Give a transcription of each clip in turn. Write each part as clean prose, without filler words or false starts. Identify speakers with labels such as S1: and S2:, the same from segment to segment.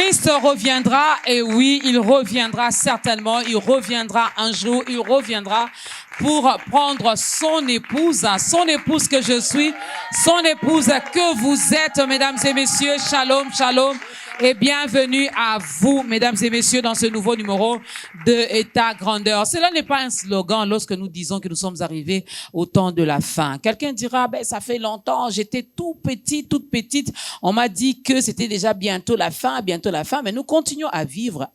S1: Christ reviendra, et oui, il reviendra certainement, il reviendra un jour, il reviendra pour prendre son épouse que je suis, son épouse que vous êtes, mesdames et messieurs. Shalom, shalom. Et bienvenue à vous, mesdames et messieurs, dans ce nouveau numéro de Ta Grandeur. Cela n'est pas un slogan lorsque nous disons que nous sommes arrivés au temps de la fin. Quelqu'un dira, ben, ça fait longtemps, j'étais tout petit, toute petite. On m'a dit que c'était déjà bientôt la fin, mais nous continuons à vivre.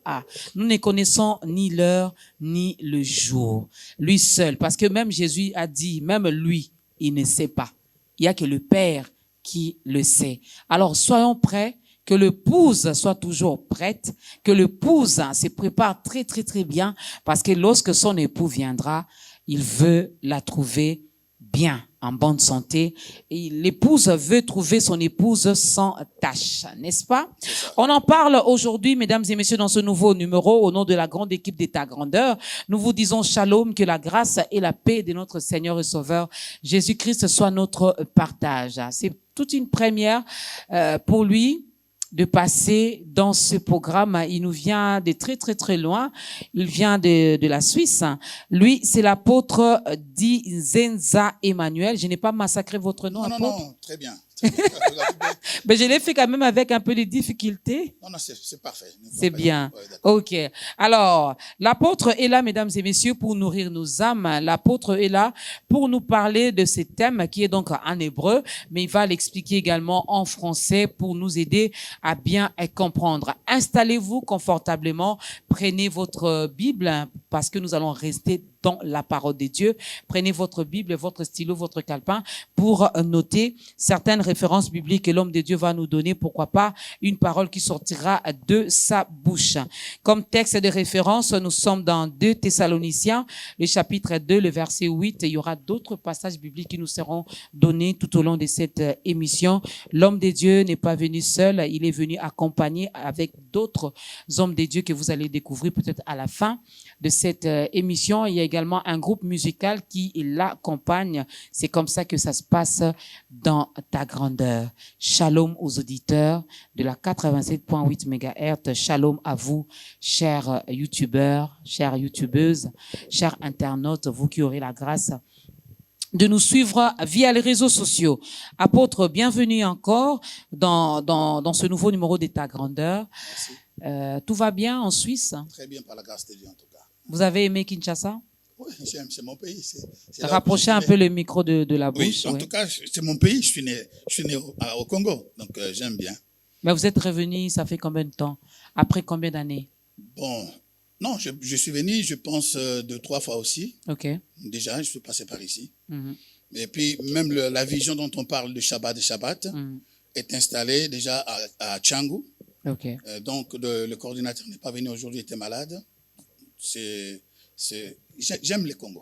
S1: Nous ne connaissons ni l'heure, ni le jour. Lui seul, parce que même Jésus a dit, même lui, il ne sait pas. Il n'y a que le Père qui le sait. Alors, soyons prêts. Que l'épouse soit toujours prête, que l'épouse se prépare très, très, très bien, parce que lorsque son époux viendra, il veut la trouver bien, en bonne santé. Et l'épouse veut trouver son épouse sans tache, n'est-ce pas? On en parle aujourd'hui, mesdames et messieurs, dans ce nouveau numéro, au nom de la grande équipe de Ta Grandeur. Nous vous disons shalom, que la grâce et la paix de notre Seigneur et Sauveur Jésus-Christ soit notre partage. C'est toute une première pour lui de passer dans ce programme. Il nous vient de très, très, très loin. Il vient de la Suisse. Lui, c'est l'apôtre Dizenza Emmanuel. Je n'ai pas massacré votre nom, apôtre?
S2: Non, très bien.
S1: Mais je l'ai fait quand même avec un peu de difficulté.
S2: Non, c'est parfait.
S1: C'est bien.
S2: Ouais,
S1: ok. Alors, l'apôtre est là, mesdames et messieurs, pour nourrir nos âmes. L'apôtre est là pour nous parler de ce thème qui est donc en hébreu, mais il va l'expliquer également en français pour nous aider à bien comprendre. Installez-vous confortablement. Prenez votre Bible parce que nous allons rester dans la parole de Dieu. Prenez votre Bible, votre stylo, votre calepin pour noter certaines références bibliques que l'homme de Dieu va nous donner. Pourquoi pas une parole qui sortira de sa bouche. Comme texte de référence, nous sommes dans 2 Thessaloniciens, le chapitre 2, le verset 8. Il y aura d'autres passages bibliques qui nous seront donnés tout au long de cette émission. L'homme de Dieu n'est pas venu seul, il est venu accompagné avec d'autres hommes de Dieu que vous allez découvrir peut-être à la fin de cette émission. Il y a également un groupe musical qui l'accompagne. C'est comme ça que ça se passe dans Ta Grandeur. Shalom aux auditeurs de la 87.8 MHz. Shalom à vous, chers youtubeurs, chères youtubeuses, chers internautes, vous qui aurez la grâce de nous suivre via les réseaux sociaux. Apôtre, bienvenue encore dans ce nouveau numéro de Ta Grandeur.
S2: Merci.
S1: Tout va bien en Suisse?
S2: Très bien, par la grâce de Dieu en tout cas.
S1: Vous avez aimé Kinshasa?
S2: Oui, c'est mon pays.
S1: Rapprochez un peu le micro de la bouche.
S2: Oui, en tout cas, c'est mon pays. Je suis né au Congo, donc j'aime bien.
S1: Mais vous êtes revenu, ça fait combien de temps? Après combien d'années?
S2: Bon, non, je suis venu, je pense, 2-3 fois aussi.
S1: Ok.
S2: Déjà, je suis passé par ici.
S1: Mhm.
S2: Et puis, même la vision dont on parle de Shabbat est installée déjà à Tchangou.
S1: Ok.
S2: Donc, le coordinateur n'est pas venu aujourd'hui, il était malade. J'aime le Congo.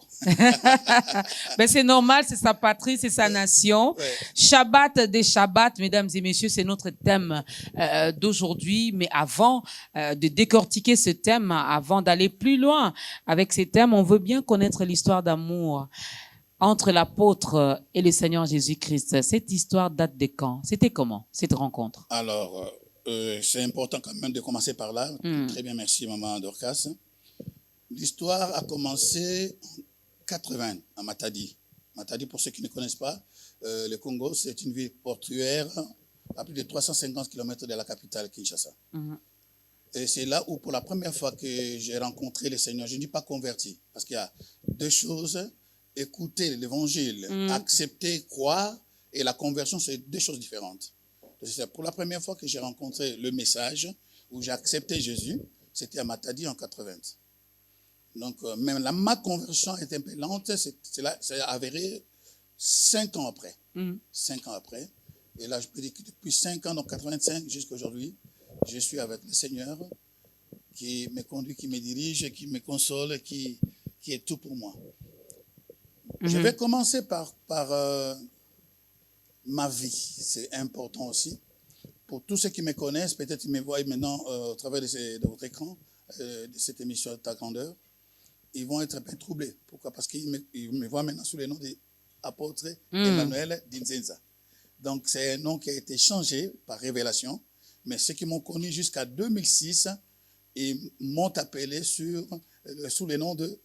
S1: Ben c'est normal, c'est sa patrie, c'est sa nation.
S2: Ouais.
S1: Shabbat des Shabbats, mesdames et messieurs, c'est notre thème d'aujourd'hui. Mais avant de décortiquer ce thème, avant d'aller plus loin avec ces thèmes, on veut bien connaître l'histoire d'amour entre l'apôtre et le Seigneur Jésus-Christ. Cette histoire date de quand? C'était comment, cette rencontre?
S2: Alors, c'est important quand même de commencer par là. Très bien, merci maman Dorcas. L'histoire a commencé en 80 à Matadi. Matadi, pour ceux qui ne connaissent pas, le Congo, c'est une ville portuaire à plus de 350 km de la capitale Kinshasa. Et c'est là où, pour la première fois que j'ai rencontré le Seigneur, je ne dis pas converti, parce qu'il y a deux choses, écouter l'évangile, accepter, croire, et la conversion, c'est deux choses différentes. C'est pour la première fois que j'ai rencontré le message, où j'ai accepté Jésus, c'était à Matadi en 80. Donc, même ma conversion est un peu lente, c'est avéré 5 ans après. 5 ans après. Et là, je peux dire que depuis 5 ans, donc 85 jusqu'à aujourd'hui, je suis avec le Seigneur qui me conduit, qui me dirige, qui me console, qui est tout pour moi. Je vais commencer par ma vie. C'est important aussi. Pour tous ceux qui me connaissent, peut-être ils me voient maintenant au travers de votre écran, de cette émission Ta Grandeur. Ils vont être un peu troublés. Pourquoi? Parce qu'ils me voient maintenant sous le nom d'apôtre Emmanuel Dizenza. Donc, c'est un nom qui a été changé par révélation, Mais ceux qui m'ont connu jusqu'à 2006, ils m'ont appelé sous le nom de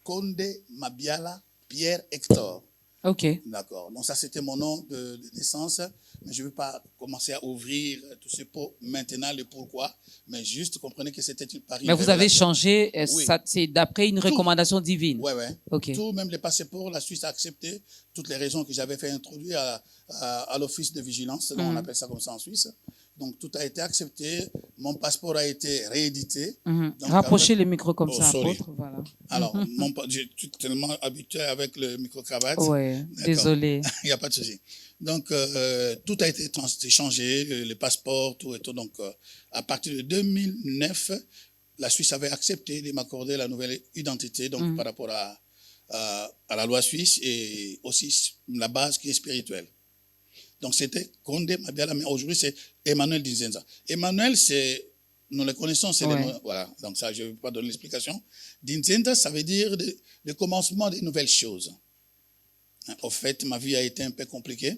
S2: Conde Mabiala Pierre Hector.
S1: OK.
S2: D'accord. Donc ça, c'était mon nom de naissance. Mais je ne veux pas commencer à ouvrir tout ce pot maintenant, le pourquoi. Mais juste comprenez que c'était une Paris.
S1: Mais vous avez changé,
S2: oui.
S1: c'est d'après une recommandation divine.
S2: Oui.
S1: OK.
S2: Tout, même les passeports, la Suisse a accepté toutes les raisons que j'avais fait introduire à l'office de vigilance, on appelle ça comme ça en Suisse. Donc tout a été accepté. Mon passeport a été réédité. Donc,
S1: rapprochez le micro comme ça,
S2: sorry.
S1: apôtre. Voilà.
S2: Alors, je suis tellement habitué avec le micro-cravate.
S1: Oui, désolé.
S2: Il n'y a pas de souci. Donc, tout a été échangé, les passeports, tout et tout. Donc, à partir de 2009, la Suisse avait accepté de m'accorder la nouvelle identité, donc par rapport à la loi suisse et aussi la base qui est spirituelle. Donc, c'était Conde Mabiala, mais aujourd'hui, c'est Emmanuel Dinzenza. Emmanuel, nous le connaissons, c'est voilà. Donc, ça, je ne vais pas donner l'explication. Dinzenza, ça veut dire le commencement des nouvelles choses. Au fait, ma vie a été un peu compliquée.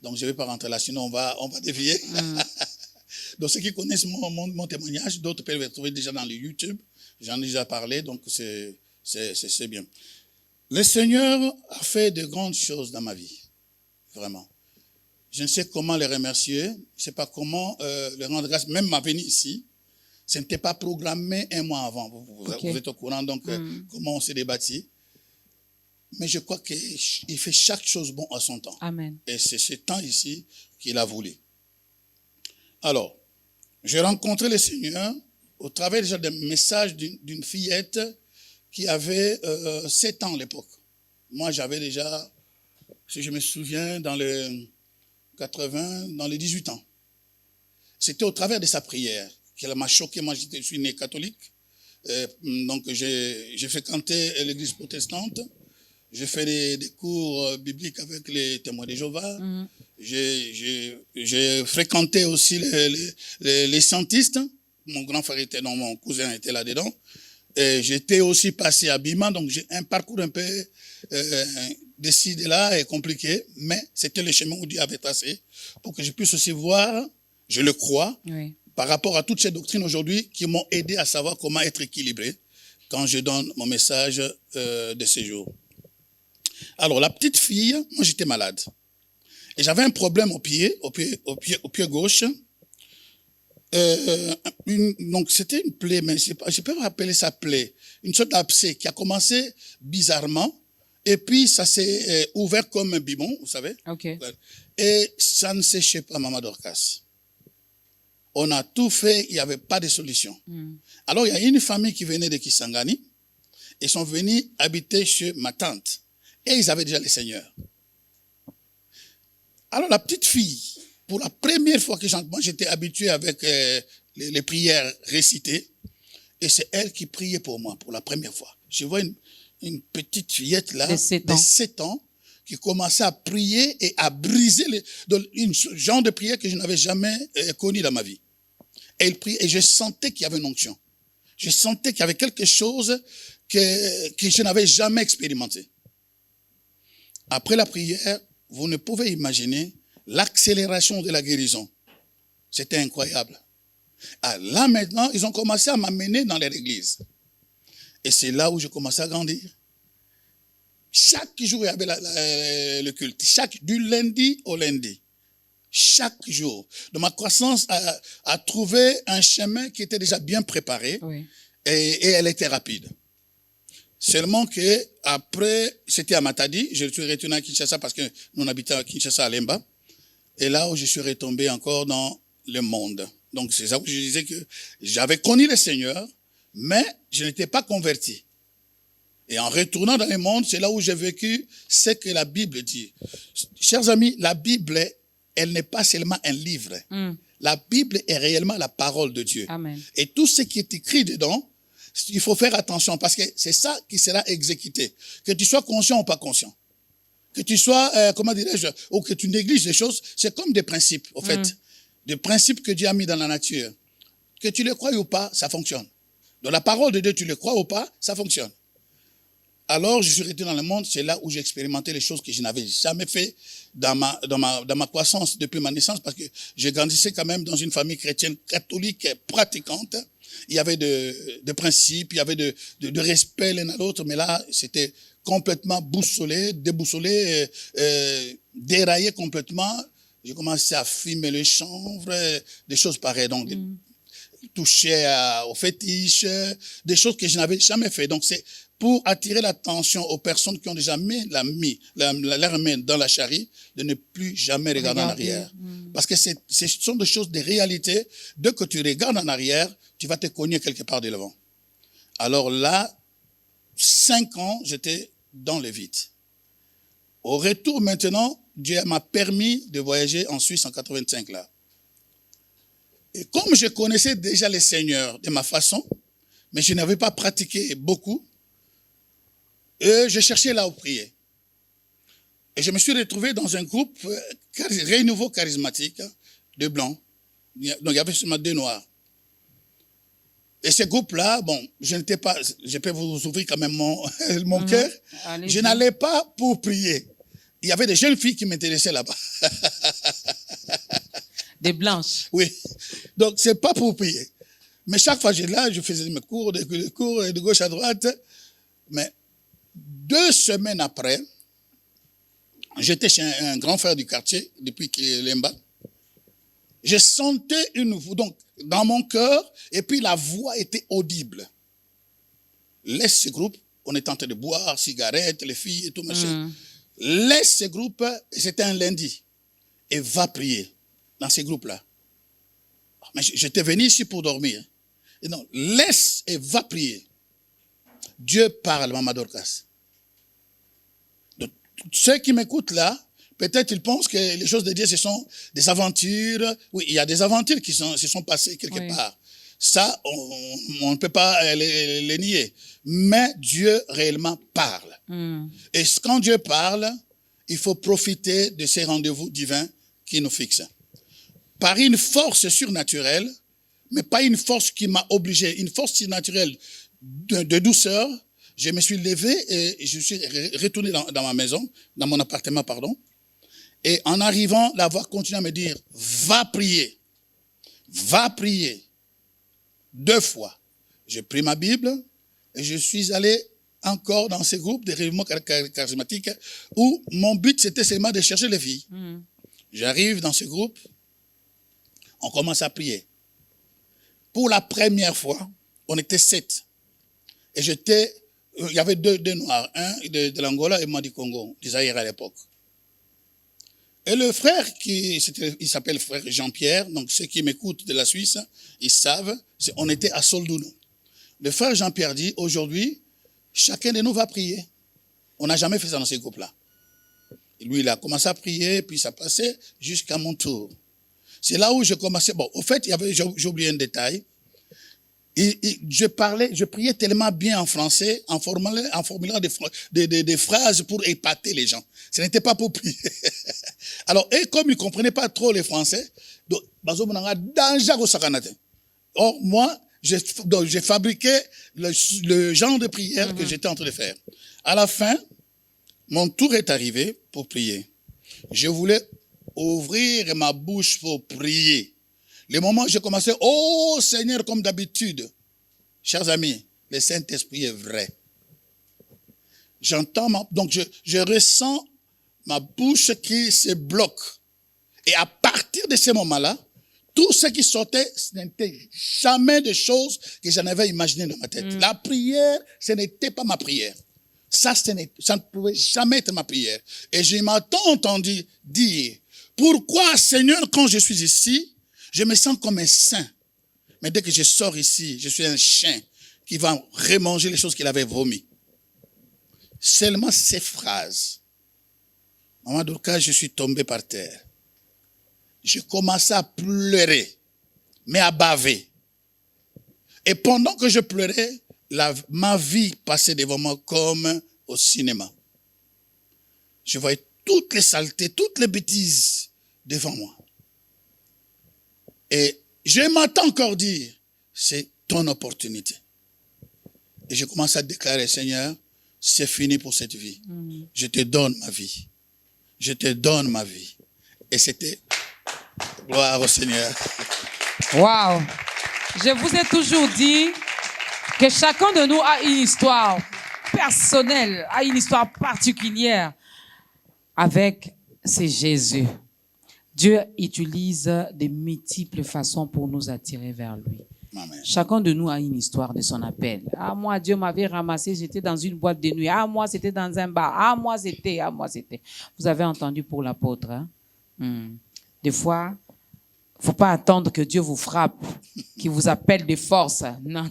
S2: Donc, je ne vais pas rentrer là, sinon on va dévier. Donc, ceux qui connaissent mon témoignage, d'autres peuvent le trouver déjà dans le YouTube. J'en ai déjà parlé, donc c'est bien. Le Seigneur a fait de grandes choses dans ma vie. Vraiment. Je ne sais comment les remercier. Je ne sais pas comment leur rendre grâce. Même ma venue ici, ce n'était pas programmé un mois avant. Vous êtes au courant, donc, comment on s'est débattu. Mais je crois qu'il fait chaque chose bon à son temps.
S1: Amen.
S2: Et c'est ce temps ici qu'il a voulu. Alors, j'ai rencontré le Seigneur au travers déjà des messages d'une fillette qui avait 7 ans à l'époque. Moi, j'avais déjà, si je me souviens, dans les 80, dans les 18 ans. C'était au travers de sa prière qu'elle m'a choqué. Moi, je suis né catholique. Donc, j'ai fréquenté l'église protestante. J'ai fait des cours bibliques avec les témoins de Jéhovah. J'ai fréquenté aussi les scientistes. Mon grand frère était, non, mon cousin était là-dedans. Et j'étais aussi passé à Bima, donc j'ai un parcours un peu décidé là et compliqué, mais c'était le chemin où Dieu avait tracé pour que je puisse aussi voir, je le crois, par rapport à toutes ces doctrines aujourd'hui qui m'ont aidé à savoir comment être équilibré quand je donne mon message de ce jour. Alors, la petite fille, moi j'étais malade. Et j'avais un problème au pied gauche. Donc c'était une plaie, mais je peux rappeler ça plaie. Une sorte d'abcès qui a commencé bizarrement. Et puis ça s'est ouvert comme un bibon, vous savez.
S1: Okay.
S2: Et ça ne séchait pas, Maman Dorcas. On a tout fait, il n'y avait pas de solution. Alors il y a une famille qui venait de Kisangani. Ils sont venus habiter chez ma tante. Et ils avaient déjà le Seigneur. Alors la petite fille, pour la première fois que moi j'étais habitué avec les prières récitées, et c'est elle qui priait pour moi pour la première fois. Je vois une petite fillette là, de 7 ans, qui commençait à prier et à briser un genre de prière que je n'avais jamais connu dans ma vie. Et elle priait, et je sentais qu'il y avait une onction. Je sentais qu'il y avait quelque chose que je n'avais jamais expérimenté. Après la prière, vous ne pouvez imaginer l'accélération de la guérison. C'était incroyable. Ah, là maintenant, ils ont commencé à m'amener dans leur église. Et c'est là où je commençais à grandir. Chaque jour, il y avait le culte. Du lundi au lundi. Chaque jour. Donc ma croissance a trouvé un chemin qui était déjà bien préparé. Et elle était rapide. Seulement que après, c'était à Matadi, je suis retourné à Kinshasa parce que nous habitions à Kinshasa à Lemba. Et là où je suis retombé encore dans le monde. Donc c'est ça où je disais que j'avais connu le Seigneur, mais je n'étais pas converti. Et en retournant dans le monde, c'est là où j'ai vécu ce que la Bible dit. Chers amis, la Bible, elle n'est pas seulement un livre. La Bible est réellement la parole de Dieu.
S1: Amen.
S2: Et tout ce qui est écrit dedans, il faut faire attention parce que c'est ça qui sera exécuté. Que tu sois conscient ou pas conscient. Que tu sois, comment dirais-je, ou que tu négliges les choses, c'est comme des principes, au fait. Des principes que Dieu a mis dans la nature. Que tu le crois ou pas, ça fonctionne. Dans la parole de Dieu, tu le crois ou pas, ça fonctionne. Alors, je suis retourné dans le monde. C'est là où j'ai expérimenté les choses que je n'avais jamais fait dans ma croissance depuis ma naissance, parce que je grandissais quand même dans une famille chrétienne catholique pratiquante. Il y avait de principes, il y avait de respect l'un à l'autre, mais là, c'était complètement déboussolé, déraillé complètement. J'ai commencé à fumer le chanvre, des choses pareilles. Donc, toucher aux fétiches, des choses que je n'avais jamais fait. Donc, c'est pour attirer l'attention aux personnes qui ont déjà mis leur main dans la charrie, de ne plus jamais regarder en arrière. Parce que ce sont des choses, des réalités. Dès que tu regardes en arrière, tu vas te cogner quelque part de devant. Alors là, 5 ans, j'étais dans le vide. Au retour maintenant, Dieu m'a permis de voyager en Suisse en 85 là. Et comme je connaissais déjà les seigneurs de ma façon, mais je n'avais pas pratiqué beaucoup, et je cherchais là où prier. Et je me suis retrouvé dans un groupe renouveau charismatique de blancs. Donc il y avait seulement 2 noirs. Et ce groupe-là, bon, je peux vous ouvrir quand même mon cœur. Je n'allais pas pour prier. Il y avait des jeunes filles qui m'intéressaient là-bas.
S1: Des blanches.
S2: Oui. Donc, c'est pas pour prier. Mais chaque fois que j'étais là, je faisais mes cours de gauche à droite. Mais 2 semaines après, j'étais chez un grand frère du quartier, depuis Lemba. Je sentais une voix, donc, dans mon cœur, et puis la voix était audible. Laisse ce groupe, on est en train de boire, cigarettes, les filles et tout, machin. Laisse ce groupe, c'était un lundi, et va prier dans ces groupes-là. Mais j'étais venu ici pour dormir. Et non, laisse et va prier. Dieu parle, Maman Dorcas. Donc, ceux qui m'écoutent là, peut-être ils pensent que les choses de Dieu, ce sont des aventures. Oui, il y a des aventures qui se sont passées quelque part. Ça, on ne peut pas les nier. Mais Dieu réellement parle. Et quand Dieu parle, il faut profiter de ces rendez-vous divins qui nous fixent. Par une force surnaturelle, mais pas une force qui m'a obligé, une force surnaturelle de douceur, je me suis levé et je suis retourné dans ma maison, dans mon appartement, pardon. Et en arrivant, la voix continue à me dire, va prier. Va prier. 2 fois. J'ai pris ma Bible et je suis allé encore dans ces groupes de réunions charismatiques où mon but, c'était seulement de chercher les filles. J'arrive dans ce groupe, on commence à prier. Pour la première fois, on était 7. Et il y avait 2 noirs, un de l'Angola et moi du Congo, du Zaïre à l'époque. Et le frère, il s'appelle frère Jean-Pierre, donc ceux qui m'écoutent de la Suisse, ils savent, on était à Soldouno. Le frère Jean-Pierre dit, aujourd'hui, chacun de nous va prier. On n'a jamais fait ça dans ces groupes-là. Et lui, il a commencé à prier, puis ça passait jusqu'à mon tour. C'est là où je commençais. Bon, au fait, j'ai oublié un détail. Je priais tellement bien en français, en formulant des phrases pour épater les gens. Ce n'était pas pour prier. Alors, et comme ils ne comprenaient pas trop les français, donc, or, moi, j'ai fabriqué le genre de prière que j'étais en train de faire. À la fin, mon tour est arrivé pour prier. Je voulais ouvrir ma bouche pour prier. Le moment où j'ai commencé, oh Seigneur, comme d'habitude, chers amis, le Saint-Esprit est vrai. Donc je ressens ma bouche qui se bloque. Et à partir de ce moment-là, tout ce qui sortait, ce n'était jamais des choses que j'en avais imaginées dans ma tête. La prière, ce n'était pas ma prière. Ça ne pouvait jamais être ma prière. Et je m'entends entendu dire, pourquoi, Seigneur, quand je suis ici, je me sens comme un saint. Mais dès que je sors ici, je suis un chien qui va remanger les choses qu'il avait vomi. Seulement ces phrases. Maman Dorcas, je suis tombé par terre. Je commençais à pleurer, mais à baver. Et pendant que je pleurais, ma vie passait devant moi comme au cinéma. Je voyais toutes les saletés, toutes les bêtises devant moi. Et je m'entends encore dire, c'est ton opportunité. Et je commence à déclarer, Seigneur, c'est fini pour cette vie. Je te donne ma vie. Je te donne ma vie. Et c'était gloire au Seigneur.
S1: Wow. Je vous ai toujours dit que chacun de nous a une histoire personnelle, a une histoire particulière avec c'est Jésus. Dieu utilise de multiples façons pour nous attirer vers lui.
S2: Amen.
S1: Chacun de nous a une histoire de son appel. Ah, moi, Dieu m'avait ramassé, j'étais dans une boîte de nuit. Ah, moi, c'était dans un bar. Ah, moi, c'était. Vous avez entendu pour l'apôtre. Hein? Des fois, il ne faut pas attendre que Dieu vous frappe, qu'il vous appelle de force. Non.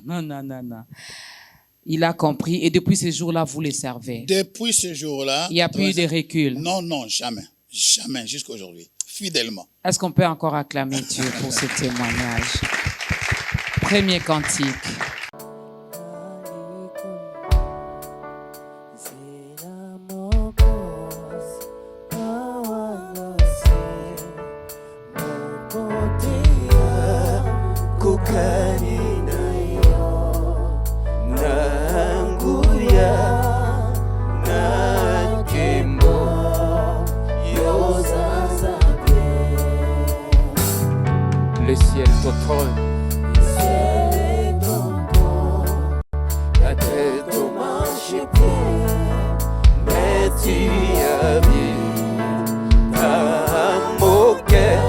S1: Il a compris et depuis ce jour-là, vous le servez.
S2: Depuis ce jour-là,
S1: il n'y a plus eu de recul.
S2: Non, jamais. Jamais, jusqu'à aujourd'hui. Fidèlement.
S1: Est-ce qu'on peut encore acclamer Dieu pour ce témoignage? Premier cantique.
S3: Le ciel t'autonne, la tête au marchepied, mais tu habites dans mon cœur.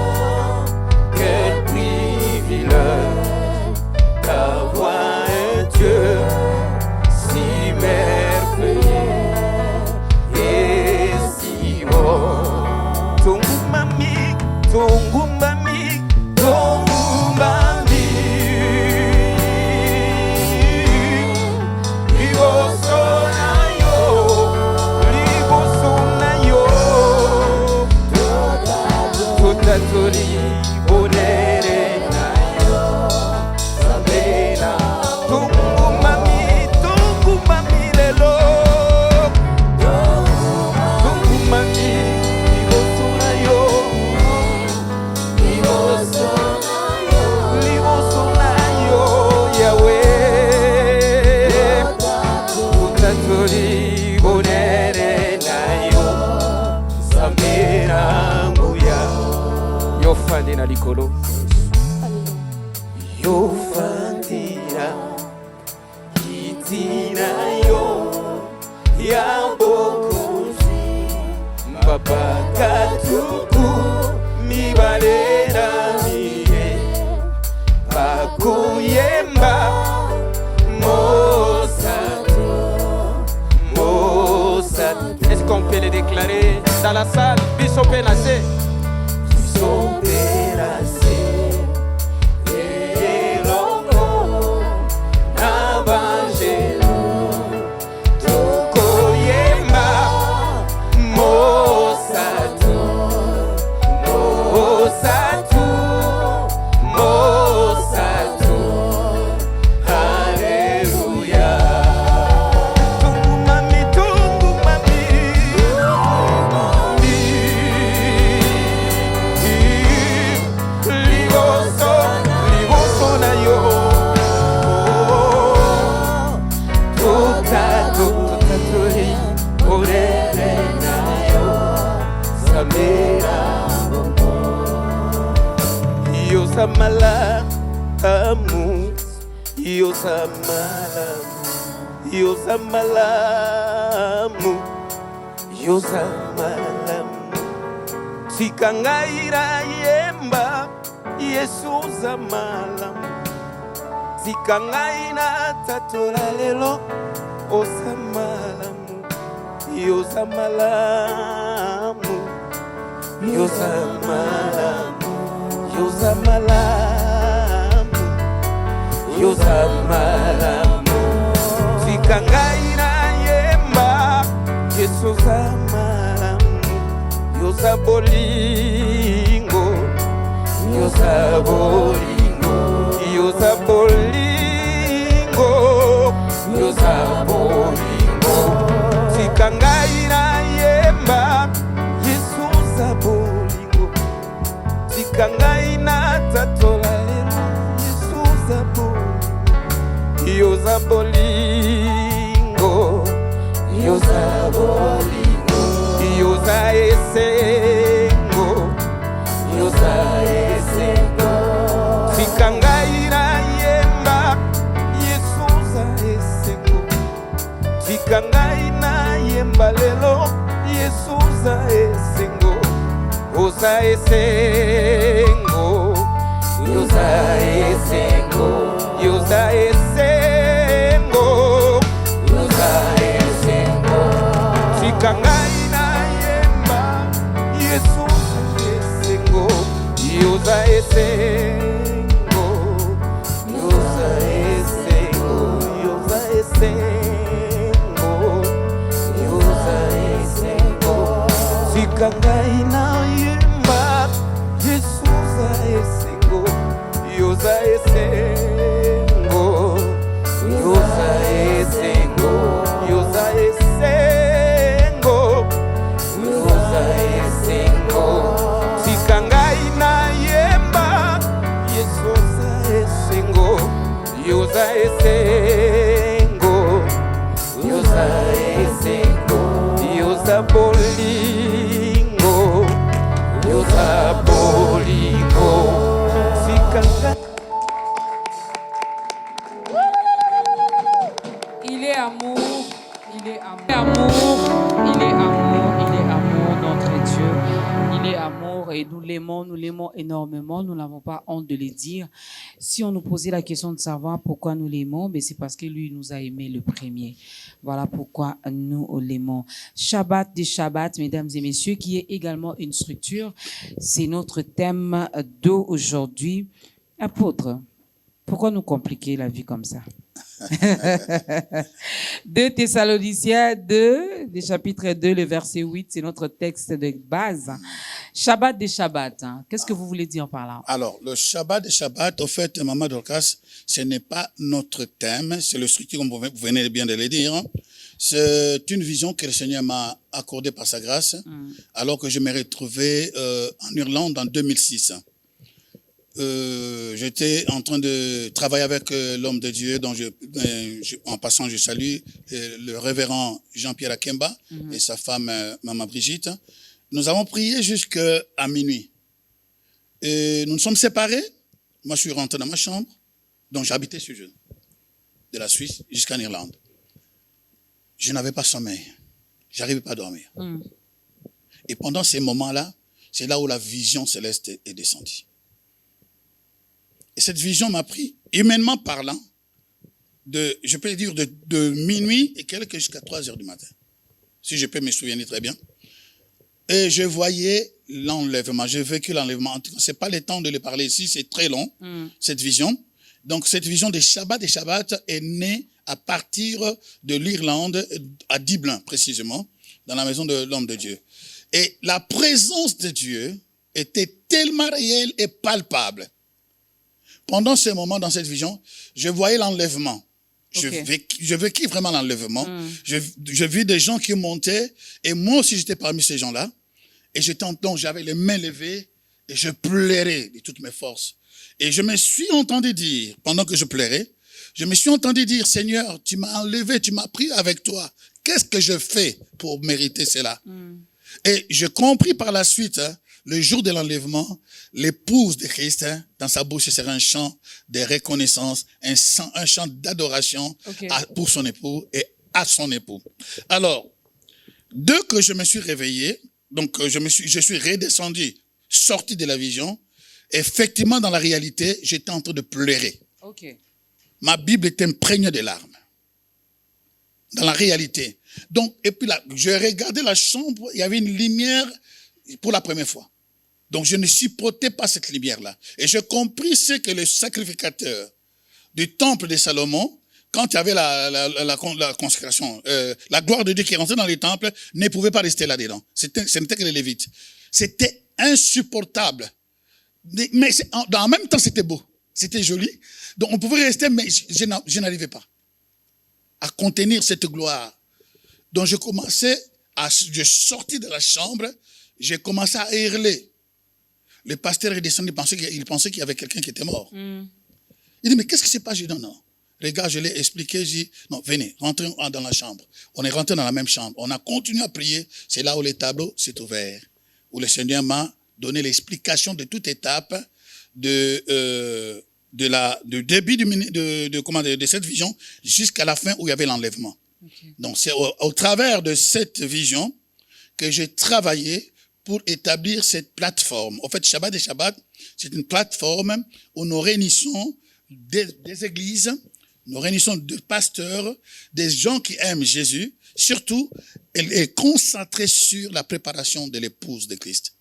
S3: Quel privilège d'avoir un Dieu si merveilleux et si bon. Tungumami, Fandina likolo yo fandira kitina yo ya bokuzi mbaba katuku mibalera mire bakuyemba Mosatu. Est-ce qu'on peut le déclarer dans la salle? Bishop Pénacé. Sikangaira yemba Yesu zamalamu Sikangaina tatola lelo Osamalamu Yozamalamu Yozamalamu Yozamalamu Yozamalamu Sikangaina yemba Yesu zamalamu Yosabolingo, Yosabolingo, Yosabolingo, Yosabolingo. Sikangaina yemba, Yesu sabolingo. Sikangaina tatola lelo, Yesu sabolingo. Yosabolingo, yoza bolingo, yoza esengo, yoza esengo. Tika ngai na yemba, Yesu oza esengo. Tika ngai na yemba lelo, Yesu oza esengo. Oza esengo, yoza esengo, yoza esengo, yoza esengo. Tika ngai na yemba, Yesu oza esengo, yoza esengo, yoza esengo, yoza esengo, yoza esengo. Tika ngai na yemba, Yesu oza esengo, yoza esengo, yoza esengo, yoza esengo, yoza esengo. Tika ngai na yemba, Yesu oza esengo, yoza esengo, yoza esengo, yoza bolingo, yoza bolingo. Tika ngai.
S1: Il est amour, il est amour, il est amour, il est amour, notre Dieu. Il est amour et nous l'aimons énormément. Nous n'avons pas honte de le dire. Si on nous posait la question de savoir pourquoi nous l'aimons, mais c'est parce que lui nous a aimés le premier. Voilà pourquoi nous l'aimons. Shabbat des Shabbats, mesdames et messieurs, qui est également une structure. C'est notre thème d'aujourd'hui. Apôtre, pourquoi nous compliquer la vie comme ça? 2 Thessaloniciens 2, le chapitre 2, le verset 8, c'est notre texte de base. Shabbat des Shabbats, hein. Qu'est-ce que vous voulez dire par là?
S2: Alors, le Shabbat des Shabbats, au fait, Maman Dorcas, ce n'est pas notre thème, c'est le structure, comme vous venez bien de le dire. C'est une vision que le Seigneur m'a accordée par sa grâce, alors que je me retrouvais en Irlande en 2006. J'étais en train de travailler avec l'homme de Dieu, dont en passant je salue le révérend Jean-Pierre Akemba et sa femme Maman Brigitte. Nous avons prié jusqu'à minuit. Et nous nous sommes séparés. Moi, je suis rentré dans ma chambre, donc j'habitais sur de la Suisse jusqu'en Irlande. Je n'avais pas sommeil. J'arrivais pas à dormir. Et pendant ces moments-là, c'est là où la vision céleste est descendue. Et cette vision m'a pris, humainement parlant, je peux dire de minuit et quelques jusqu'à 3 heures du matin. Si je peux me souvenir très bien. Et je voyais l'enlèvement. J'ai vécu l'enlèvement. En tout cas, c'est pas le temps de le parler ici, c'est très long, cette vision. Donc, cette vision des Shabbats est née à partir de l'Irlande, à Dublin, précisément, dans la maison de l'homme de Dieu. Et la présence de Dieu était tellement réelle et palpable. Pendant ce moment, dans cette vision, je voyais l'enlèvement. Okay. Je vécu vraiment l'enlèvement. Je vis des gens qui montaient, et moi aussi j'étais parmi ces gens-là. Et donc j'avais les mains levées, et je pleurais de toutes mes forces. Et je me suis entendu dire, pendant que je pleurais, je me suis entendu dire, Seigneur, tu m'as enlevé, tu m'as pris avec toi. Qu'est-ce que je fais pour mériter cela? Et j'ai compris par la suite, le jour de l'enlèvement, l'épouse de Christ, dans sa bouche, sera un chant de reconnaissance, un chant d'adoration pour son époux et à son époux. Alors, dès que je me suis réveillé, donc je suis redescendu, sorti de la vision, effectivement, dans la réalité, j'étais en train de pleurer. Ma Bible était imprégnée de larmes. Dans la réalité. Donc, et puis là, je regardais la chambre, il y avait une lumière pour la première fois. Donc, je ne supportais pas cette lumière-là. Et j'ai compris ce que le sacrificateur du temple de Salomon, quand il y avait la consécration, la gloire de Dieu qui rentrait dans les temples, ne pouvait pas rester là-dedans. Ce n'était que les Lévites. C'était insupportable. Mais en même temps, c'était beau. C'était joli. Donc, on pouvait rester, mais je n'arrivais pas à contenir cette gloire. Donc, je sortis de la chambre, j'ai commencé à hurler. Le pasteur est descendu, il pensait qu'il y avait quelqu'un qui était mort. Il dit, mais qu'est-ce qui se passe? J'ai dit, non. Les gars, je l'ai expliqué, j'ai dit, non, venez, rentrez dans la chambre. On est rentré dans la même chambre. On a continué à prier. C'est là où les tableaux s'est ouvert. Où le Seigneur m'a donné l'explication de toute étape du début de cette vision jusqu'à la fin où il y avait l'enlèvement. Okay. Donc, c'est au travers de cette vision que j'ai travaillé pour établir cette plateforme. En fait, Shabbat et Shabbat, c'est une plateforme où nous réunissons des églises, nous réunissons des pasteurs, des gens qui aiment Jésus. Surtout, elle est concentrée sur la préparation de l'épouse de Christ.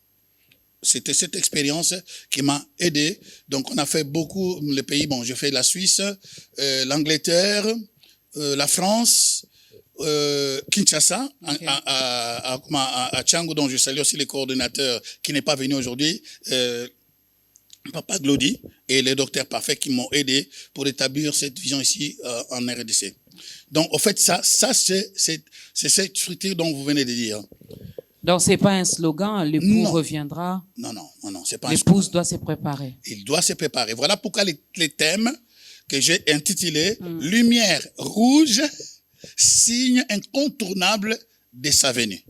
S2: C'était cette expérience qui m'a aidé. Donc, on a fait beaucoup les pays. Bon, j'ai fait la Suisse, l'Angleterre, la France, Kinshasa, okay. à Tchango, dont je salue aussi les coordonnateurs qui n'est pas venu aujourd'hui, Papa Glody et les docteurs parfaits qui m'ont aidé pour établir cette vision ici en RDC. Donc, en fait, ça c'est cette structure dont vous venez de dire.
S1: Donc, c'est pas un slogan, l'époux reviendra.
S2: Non, c'est pas un slogan.
S1: L'épouse doit se préparer.
S2: Il doit se préparer. Voilà pourquoi les thèmes que j'ai intitulés Lumière rouge, signe incontournable de sa venue.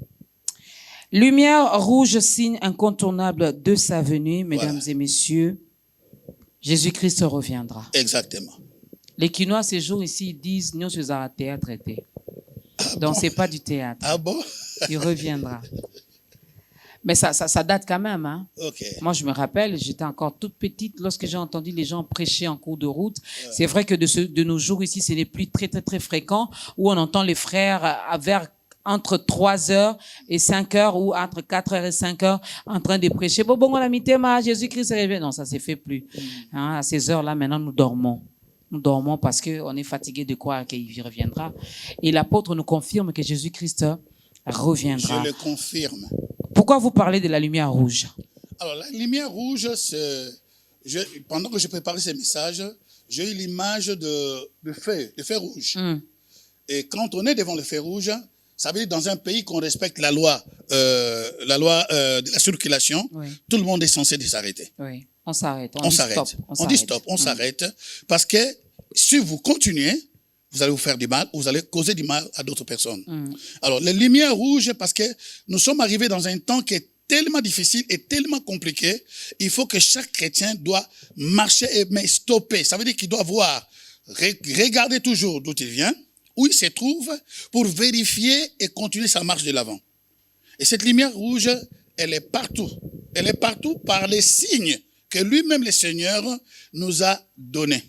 S1: Lumière rouge, signe incontournable de sa venue, mesdames et messieurs. Jésus-Christ reviendra.
S2: Exactement.
S1: Les Quinois, ces jours ici, ils disent, nous sommes à théâtre. Donc, c'est pas du théâtre.
S2: Ah bon?
S1: Il reviendra. Mais ça date quand même. Hein?
S2: Okay.
S1: Moi, je me rappelle, j'étais encore toute petite lorsque j'ai entendu les gens prêcher en cours de route. Ouais. C'est vrai que de nos jours ici, ce n'est plus très, très, très fréquent où on entend les frères vers entre 3h et 5h ou entre 4h et 5h en train de prêcher. Bon, on a mis thème, Jésus-Christ est revenu. Non, ça s'est fait plus. Hein, à ces heures-là, maintenant, nous dormons. Nous dormons parce qu'on est fatigué de croire qu'il reviendra. Et l'apôtre nous confirme que Jésus-Christ reviendra.
S2: Je le confirme.
S1: Pourquoi vous parlez de la lumière rouge?
S2: Alors, la lumière rouge, pendant que je préparais ces messages, j'ai eu l'image de feu rouge. Et quand on est devant le feu rouge, ça veut dire dans un pays qu'on respecte la loi de la circulation, oui. Tout le monde est censé s'arrêter.
S1: Oui, on s'arrête.
S2: On dit stop, on s'arrête. Parce que si vous continuez, vous allez vous faire du mal, vous allez causer du mal à d'autres personnes. Alors, les lumières rouges, parce que nous sommes arrivés dans un temps qui est tellement difficile et tellement compliqué, il faut que chaque chrétien doit marcher mais stopper. Ça veut dire qu'il doit voir, regarder toujours d'où il vient, où il se trouve, pour vérifier et continuer sa marche de l'avant. Et cette lumière rouge, elle est partout. Elle est partout par les signes que lui-même, le Seigneur, nous a donnés.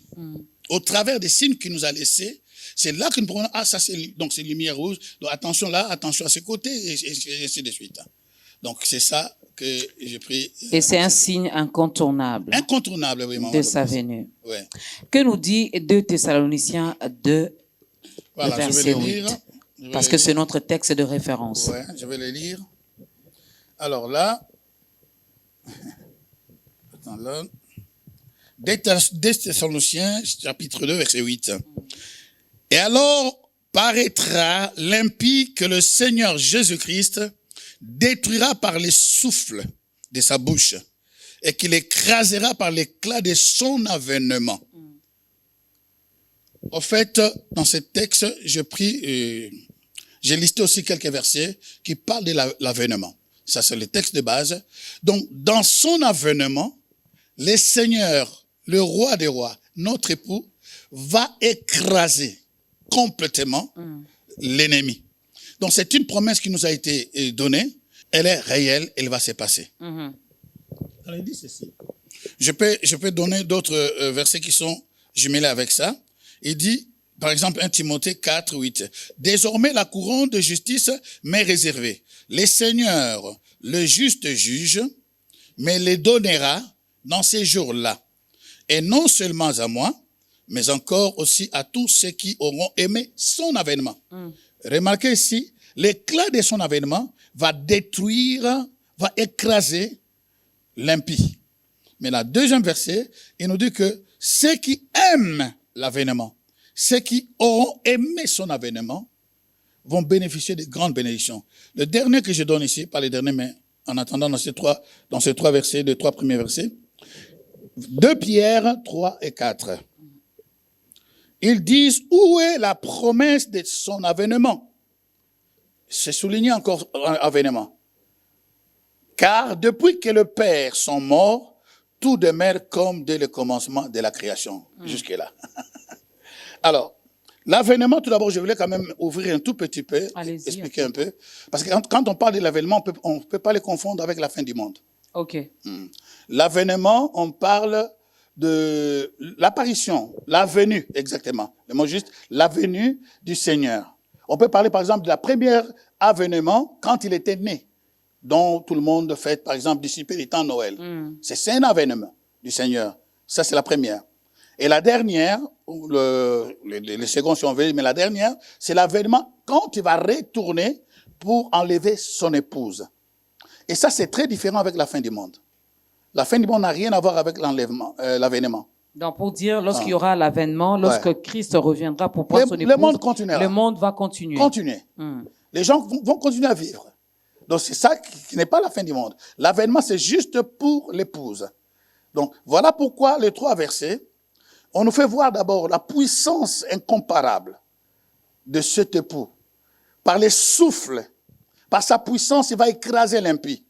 S2: Au travers des signes qu'il nous a laissés, c'est là que nous prenons, ça c'est lumière rouge, donc attention là, attention à ses côtés, et ainsi de suite. Donc c'est ça que j'ai pris.
S1: Et c'est un signe incontournable.
S2: Incontournable, oui, maman.
S1: De sa venue.
S2: Ouais.
S1: Que nous dit 2 Thessaloniciens 2,
S2: voilà,
S1: verset 8, parce que c'est notre texte de référence.
S2: Ouais, je vais le lire. Alors là, attends là. 2 Thessaloniciens, chapitre 2, verset 8. Et alors paraîtra l'impie que le Seigneur Jésus-Christ détruira par les souffles de sa bouche et qu'il écrasera par l'éclat de son avènement. En fait, dans ce texte, j'ai listé aussi quelques versets qui parlent de l'avènement. Ça, c'est le texte de base. Donc, dans son avènement, le Seigneur, le roi des rois, notre époux, va écraser complètement l'ennemi. Donc, c'est une promesse qui nous a été donnée. Elle est réelle, elle va se passer. Alors, il dit ceci. Je peux donner d'autres versets qui sont jumelés avec ça. Il dit, par exemple, 1 Timothée 4, 8. Désormais, la couronne de justice m'est réservée. Le Seigneur, le juste juge, me les donnera dans ces jours-là. Et non seulement à moi, mais encore aussi à tous ceux qui auront aimé son avènement. Remarquez ici, l'éclat de son avènement va détruire, va écraser l'impie. Mais la deuxième verset, il nous dit que ceux qui aiment l'avènement, ceux qui auront aimé son avènement, vont bénéficier de grandes bénédictions. Le dernier que je donne ici, pas le dernier, mais en attendant dans ces trois versets, les 3 premiers versets, 2 Pierre 3 et 4. Ils disent, où est la promesse de son avènement? C'est souligné encore avènement. Car depuis que les pères sont morts, tout demeure comme dès le commencement de la création. Jusque-là. Alors, l'avènement, tout d'abord, je voulais quand même ouvrir un tout petit peu, expliquer un peu. Parce que quand on parle de l'avènement, on ne peut pas le confondre avec la fin du monde.
S1: OK.
S2: L'avènement, on parle de l'apparition, la venue, exactement. Le mot juste, la venue du Seigneur. On peut parler, par exemple, de la première avènement quand il était né, dont tout le monde fête, par exemple, d'ici peu du temps Noël. C'est un avènement du Seigneur. Ça, c'est la première. Et la dernière, les seconds si on veut, mais la dernière, c'est l'avènement quand il va retourner pour enlever son épouse. Et ça, c'est très différent avec la fin du monde. La fin du monde n'a rien à voir avec l'avènement.
S1: Donc, pour dire, lorsqu'il y aura l'avènement, lorsque Christ reviendra pour prendre son épouse,
S2: le monde continuera.
S1: Le monde va continuer.
S2: Les gens vont continuer à vivre. Donc, c'est ça qui n'est pas la fin du monde. L'avènement, c'est juste pour l'épouse. Donc, voilà pourquoi les 3 versets, on nous fait voir d'abord la puissance incomparable de cet époux. Par les souffles, par sa puissance, il va écraser l'impie.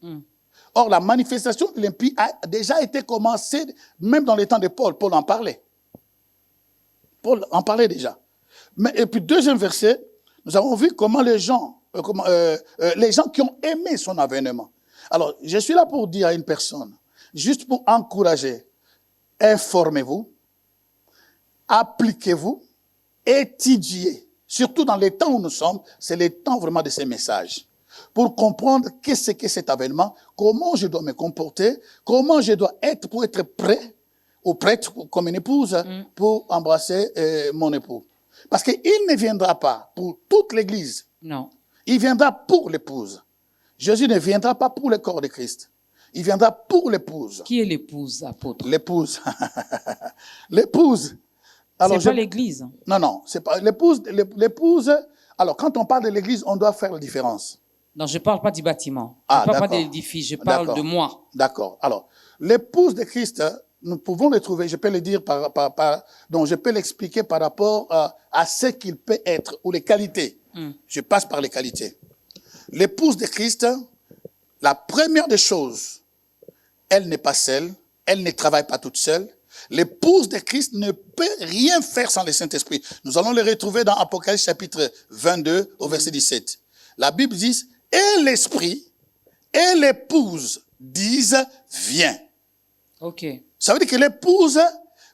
S2: Or, la manifestation de l'impie a déjà été commencée, même dans les temps de Paul. Paul en parlait. Paul en parlait déjà. Et puis, deuxième verset, nous avons vu comment les gens qui ont aimé son avènement. Alors, je suis là pour dire à une personne, juste pour encourager, informez-vous, appliquez-vous, étudiez. Surtout dans les temps où nous sommes, c'est le temps vraiment de ces messages. Pour comprendre qu'est-ce que cet avènement, comment je dois me comporter, comment je dois être pour être prêt ou prête comme une épouse pour embrasser mon époux. Parce qu'il ne viendra pas pour toute l'Église.
S1: Non.
S2: Il viendra pour l'épouse. Jésus ne viendra pas pour le corps de Christ. Il viendra pour l'épouse.
S1: Qui est l'épouse, apôtre?
S2: L'épouse. L'épouse.
S1: C'est pas l'Église.
S2: Non, c'est pas l'épouse. L'épouse. Alors, quand on parle de l'Église, on doit faire la différence.
S1: Non, je parle pas du bâtiment. Je parle pas de l'édifice. Je parle de moi.
S2: D'accord. Alors, l'épouse de Christ, nous pouvons le trouver. Je peux le dire donc je peux l'expliquer par rapport à ce qu'il peut être ou les qualités. Je passe par les qualités. L'épouse de Christ, la première des choses, elle n'est pas seule. Elle ne travaille pas toute seule. L'épouse de Christ ne peut rien faire sans le Saint-Esprit. Nous allons le retrouver dans Apocalypse chapitre 22 au verset 17. La Bible dit, et l'Esprit et l'épouse disent, viens.
S1: OK.
S2: Ça veut dire que l'épouse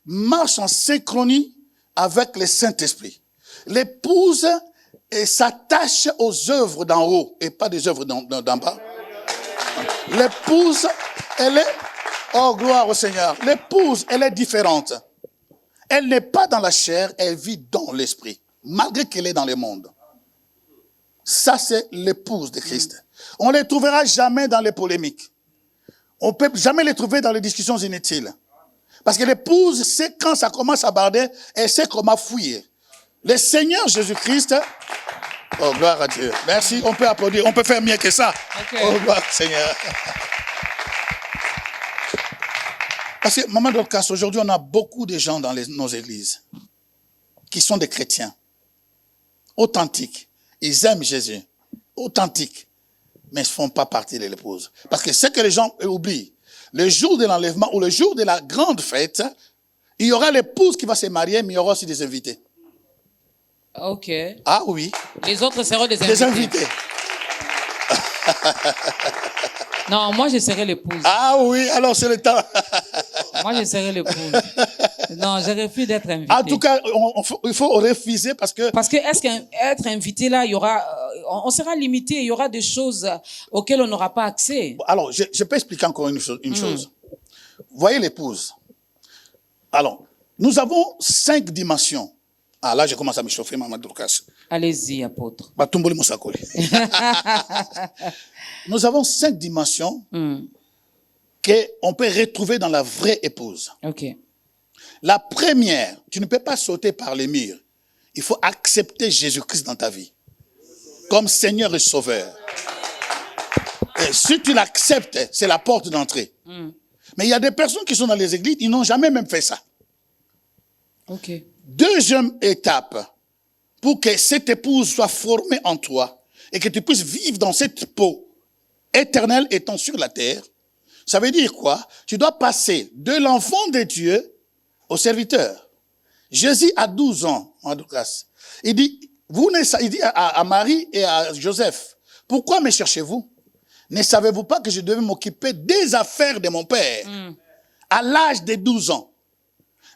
S2: marche en synchronie avec le Saint-Esprit. L'épouse s'attache aux œuvres d'en haut et pas des œuvres d'en bas. L'épouse, elle est... Oh, gloire au Seigneur. L'épouse, elle est différente. Elle n'est pas dans la chair, elle vit dans l'esprit, malgré qu'elle est dans le monde. Ça, c'est l'épouse de Christ. On ne les trouvera jamais dans les polémiques. On ne peut jamais les trouver dans les discussions inutiles. Parce que l'épouse sait quand ça commence à barder, elle sait comment fouiller. Le Seigneur Jésus-Christ, oh, gloire à Dieu. Merci, on peut applaudir, on peut faire mieux que ça. Okay. Oh, gloire au Seigneur. Parce que, Maman Dorcas, aujourd'hui, on a beaucoup de gens dans nos églises qui sont des chrétiens, authentiques. Ils aiment Jésus, authentiques, mais ils ne font pas partie de l'épouse. Parce que ce que les gens oublient, le jour de l'enlèvement ou le jour de la grande fête, il y aura l'épouse qui va se marier, mais il y aura aussi des invités.
S1: OK.
S2: Ah oui.
S1: Les autres seront des invités.
S2: Des invités.
S1: Non, moi, je serai l'épouse.
S2: Ah oui, alors c'est le temps.
S1: Moi, je serai l'épouse. Non, je refuse d'être invité.
S2: En tout cas, il faut refuser parce que...
S1: Parce que est-ce qu'être invité là, il y aura... on sera limité, il y aura des choses auxquelles on n'aura pas accès.
S2: Alors, je peux expliquer encore une chose. Voyez l'épouse. Alors, nous avons 5 dimensions. Ah, là, je commence à me chauffer, Maman Dorcas.
S1: Allez-y, apôtre.
S2: Nous avons 5 dimensions qu'on peut retrouver dans la vraie épouse.
S1: OK.
S2: La première, tu ne peux pas sauter par les murs. Il faut accepter Jésus-Christ dans ta vie comme Seigneur et Sauveur. Et si tu l'acceptes, c'est la porte d'entrée. Mais il y a des personnes qui sont dans les églises, ils n'ont jamais même fait ça.
S1: OK.
S2: Deuxième étape, pour que cette épouse soit formée en toi et que tu puisses vivre dans cette peau éternelle étant sur la terre, ça veut dire quoi? Tu dois passer de l'enfant de Dieu au serviteur. Jésus a 12 ans, en tout cas. Il dit à Marie et à Joseph, pourquoi me cherchez-vous? Ne savez-vous pas que je devais m'occuper des affaires de mon père à l'âge de 12 ans?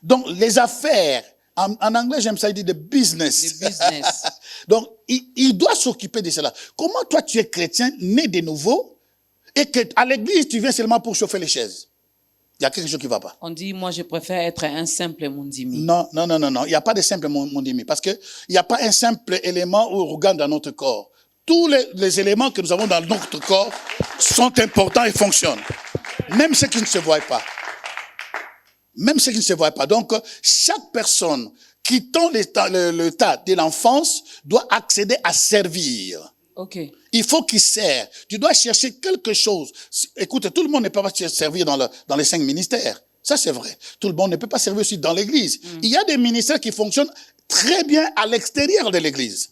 S2: Donc, les affaires, en anglais, j'aime ça, il dit the business.
S1: Le business.
S2: Donc, il doit s'occuper de cela. Comment toi, tu es chrétien, né de nouveau, et que à l'église, tu viens seulement pour chauffer les chaises? Il y a quelque chose qui ne va pas.
S1: On dit, moi, je préfère être un simple mondimi.
S2: Non. Il n'y a pas de simple mondimi. Parce qu'il n'y a pas un simple élément ou organe dans notre corps. Tous les éléments que nous avons dans notre corps sont importants et fonctionnent. Même ceux qui ne se voient pas. Même ceux qui ne se voient pas. Donc, chaque personne quittant le tas de l'enfance doit accéder à servir.
S1: Ok.
S2: Il faut qu'il sert. Tu dois chercher quelque chose. Écoute, tout le monde ne peut pas servir dans les 5 ministères. Ça, c'est vrai. Tout le monde ne peut pas servir aussi dans l'église. Il y a des ministères qui fonctionnent très bien à l'extérieur de l'église.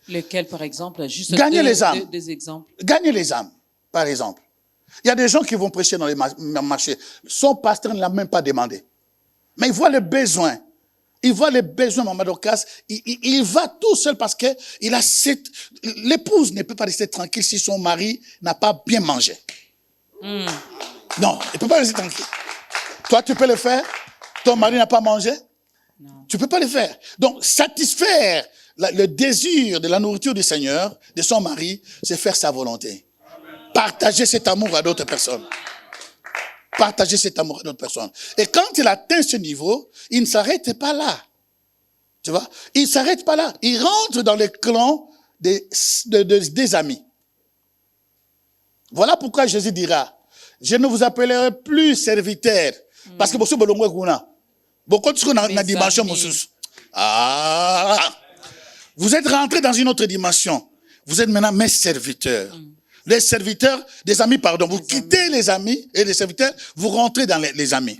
S1: Lesquels, par exemple? Juste
S2: Gagner les âmes.
S1: Des exemples.
S2: Gagner les âmes, par exemple. Il y a des gens qui vont prêcher dans les marchés. Son pasteur ne l'a même pas demandé. Mais il voit le besoin. Il voit les besoins, Maman Dorcas. Il va tout seul parce que l'épouse ne peut pas rester tranquille si son mari n'a pas bien mangé. Non, il ne peut pas rester tranquille. Toi, tu peux le faire. Ton mari n'a pas mangé. Non. Tu peux pas le faire. Donc, satisfaire le désir de la nourriture du Seigneur, de son mari, c'est faire sa volonté. Amen. Partager cet amour à d'autres personnes. Partager cet amour à d'autres personnes. Et quand il atteint ce niveau, il ne s'arrête pas là. Tu vois? Il ne s'arrête pas là. Il rentre dans le clan des amis. Voilà pourquoi Jésus dira, je ne vous appellerai plus serviteur. Parce que beaucoup de dimension. Vous êtes rentrés dans une autre dimension. Vous êtes maintenant mes serviteurs. Les serviteurs, des amis, pardon. Vous quittez les amis et les serviteurs, vous rentrez dans les amis.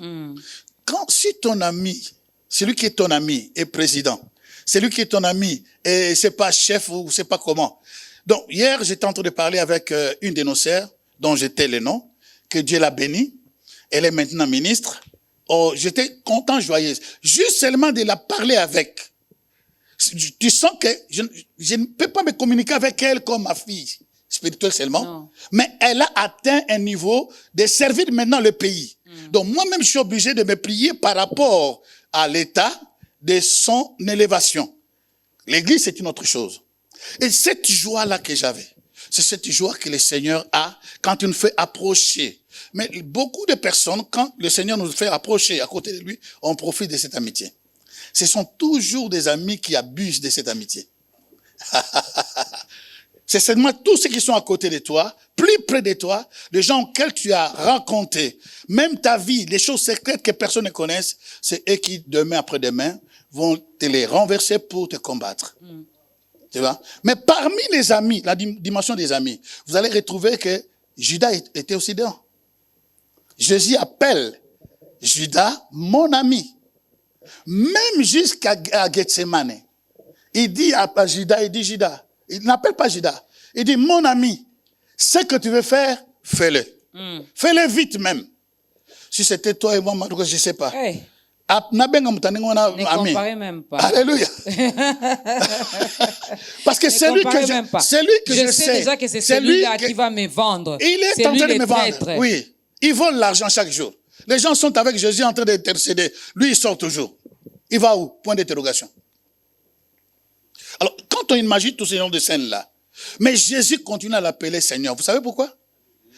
S2: Si ton ami, celui qui est ton ami est président, celui qui est ton ami et c'est pas chef ou c'est pas comment. Donc, hier, j'étais en train de parler avec une de nos sœurs, dont j'étais le nom, que Dieu l'a bénie. Elle est maintenant ministre. Oh, j'étais content, joyeuse. Juste seulement de la parler avec. Tu sens que je ne peux pas me communiquer avec elle comme ma fille spirituelle seulement. Non. Mais elle a atteint un niveau de servir maintenant le pays. Donc moi-même, je suis obligé de me plier par rapport à l'état de son élévation. L'église, c'est une autre chose. Et cette joie-là que j'avais, c'est cette joie que le Seigneur a quand il nous fait approcher. Mais beaucoup de personnes, quand le Seigneur nous fait approcher à côté de lui, on profite de cette amitié. Ce sont toujours des amis qui abusent de cette amitié. C'est seulement tous ceux qui sont à côté de toi, plus près de toi, les gens auxquels tu as raconté, même ta vie, les choses secrètes que personne ne connaisse, c'est eux qui, demain après-demain, vont te les renverser pour te combattre. Tu vois? Mais parmi les amis, la dimension des amis, vous allez retrouver que Judas était aussi dedans. Jésus appelle Judas mon ami. Même jusqu'à Gethsemane. Il dit à Judas, Judas, il n'appelle pas Judas. Il dit, mon ami, ce que tu veux faire, fais-le. Fais-le vite même. Si c'était toi et moi, je ne sais pas.
S1: Hey.
S2: Ne
S1: comparez même pas.
S2: Alléluia. Parce que celui que je sais
S1: déjà que c'est celui-là qui va me vendre.
S2: Il est en train de me vendre. Oui. Il vole l'argent chaque jour. Les gens sont avec Jésus en train d'intercéder. Lui, il sort toujours. Il va où? Point d'interrogation. Alors, quand on imagine tous ces noms de scènes-là, mais Jésus continue à l'appeler Seigneur. Vous savez pourquoi?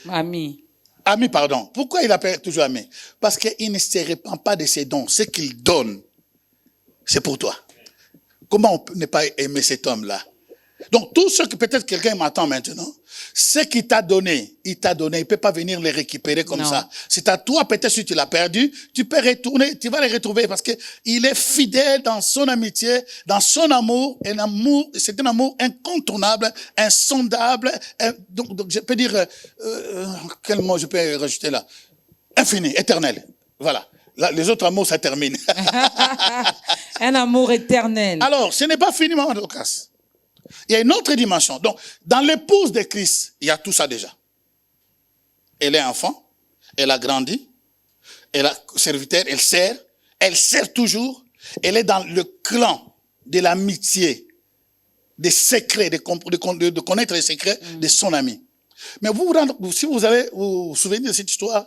S1: Ami.
S2: Ami, pardon. Pourquoi il l'appelle toujours ami? Parce qu'il ne se répand pas de ses dons. Ce qu'il donne, c'est pour toi. Comment on peut ne pas aimer cet homme-là? Donc, tout ce que peut-être quelqu'un m'attend maintenant, ce qu'il t'a donné, il t'a donné. Il ne peut pas venir les récupérer comme ça. C'est à toi, peut-être si tu l'as perdu, tu peux retourner, tu vas les retrouver parce que il est fidèle dans son amitié, dans son amour. C'est un amour incontournable, insondable. Donc je peux dire, quel mot je peux rajouter là? Infini, éternel. Voilà. Là, les autres amours, ça termine.
S1: Un amour éternel.
S2: Alors, ce n'est pas fini, maman Dorcas. Il y a une autre dimension. Donc, dans l'épouse de Christ, il y a tout ça déjà. Elle est enfant, elle a grandi, elle a serviteur, elle sert toujours, elle est dans le clan de l'amitié, des secrets, de connaître les secrets de son ami. Mais si vous vous souvenez de cette histoire,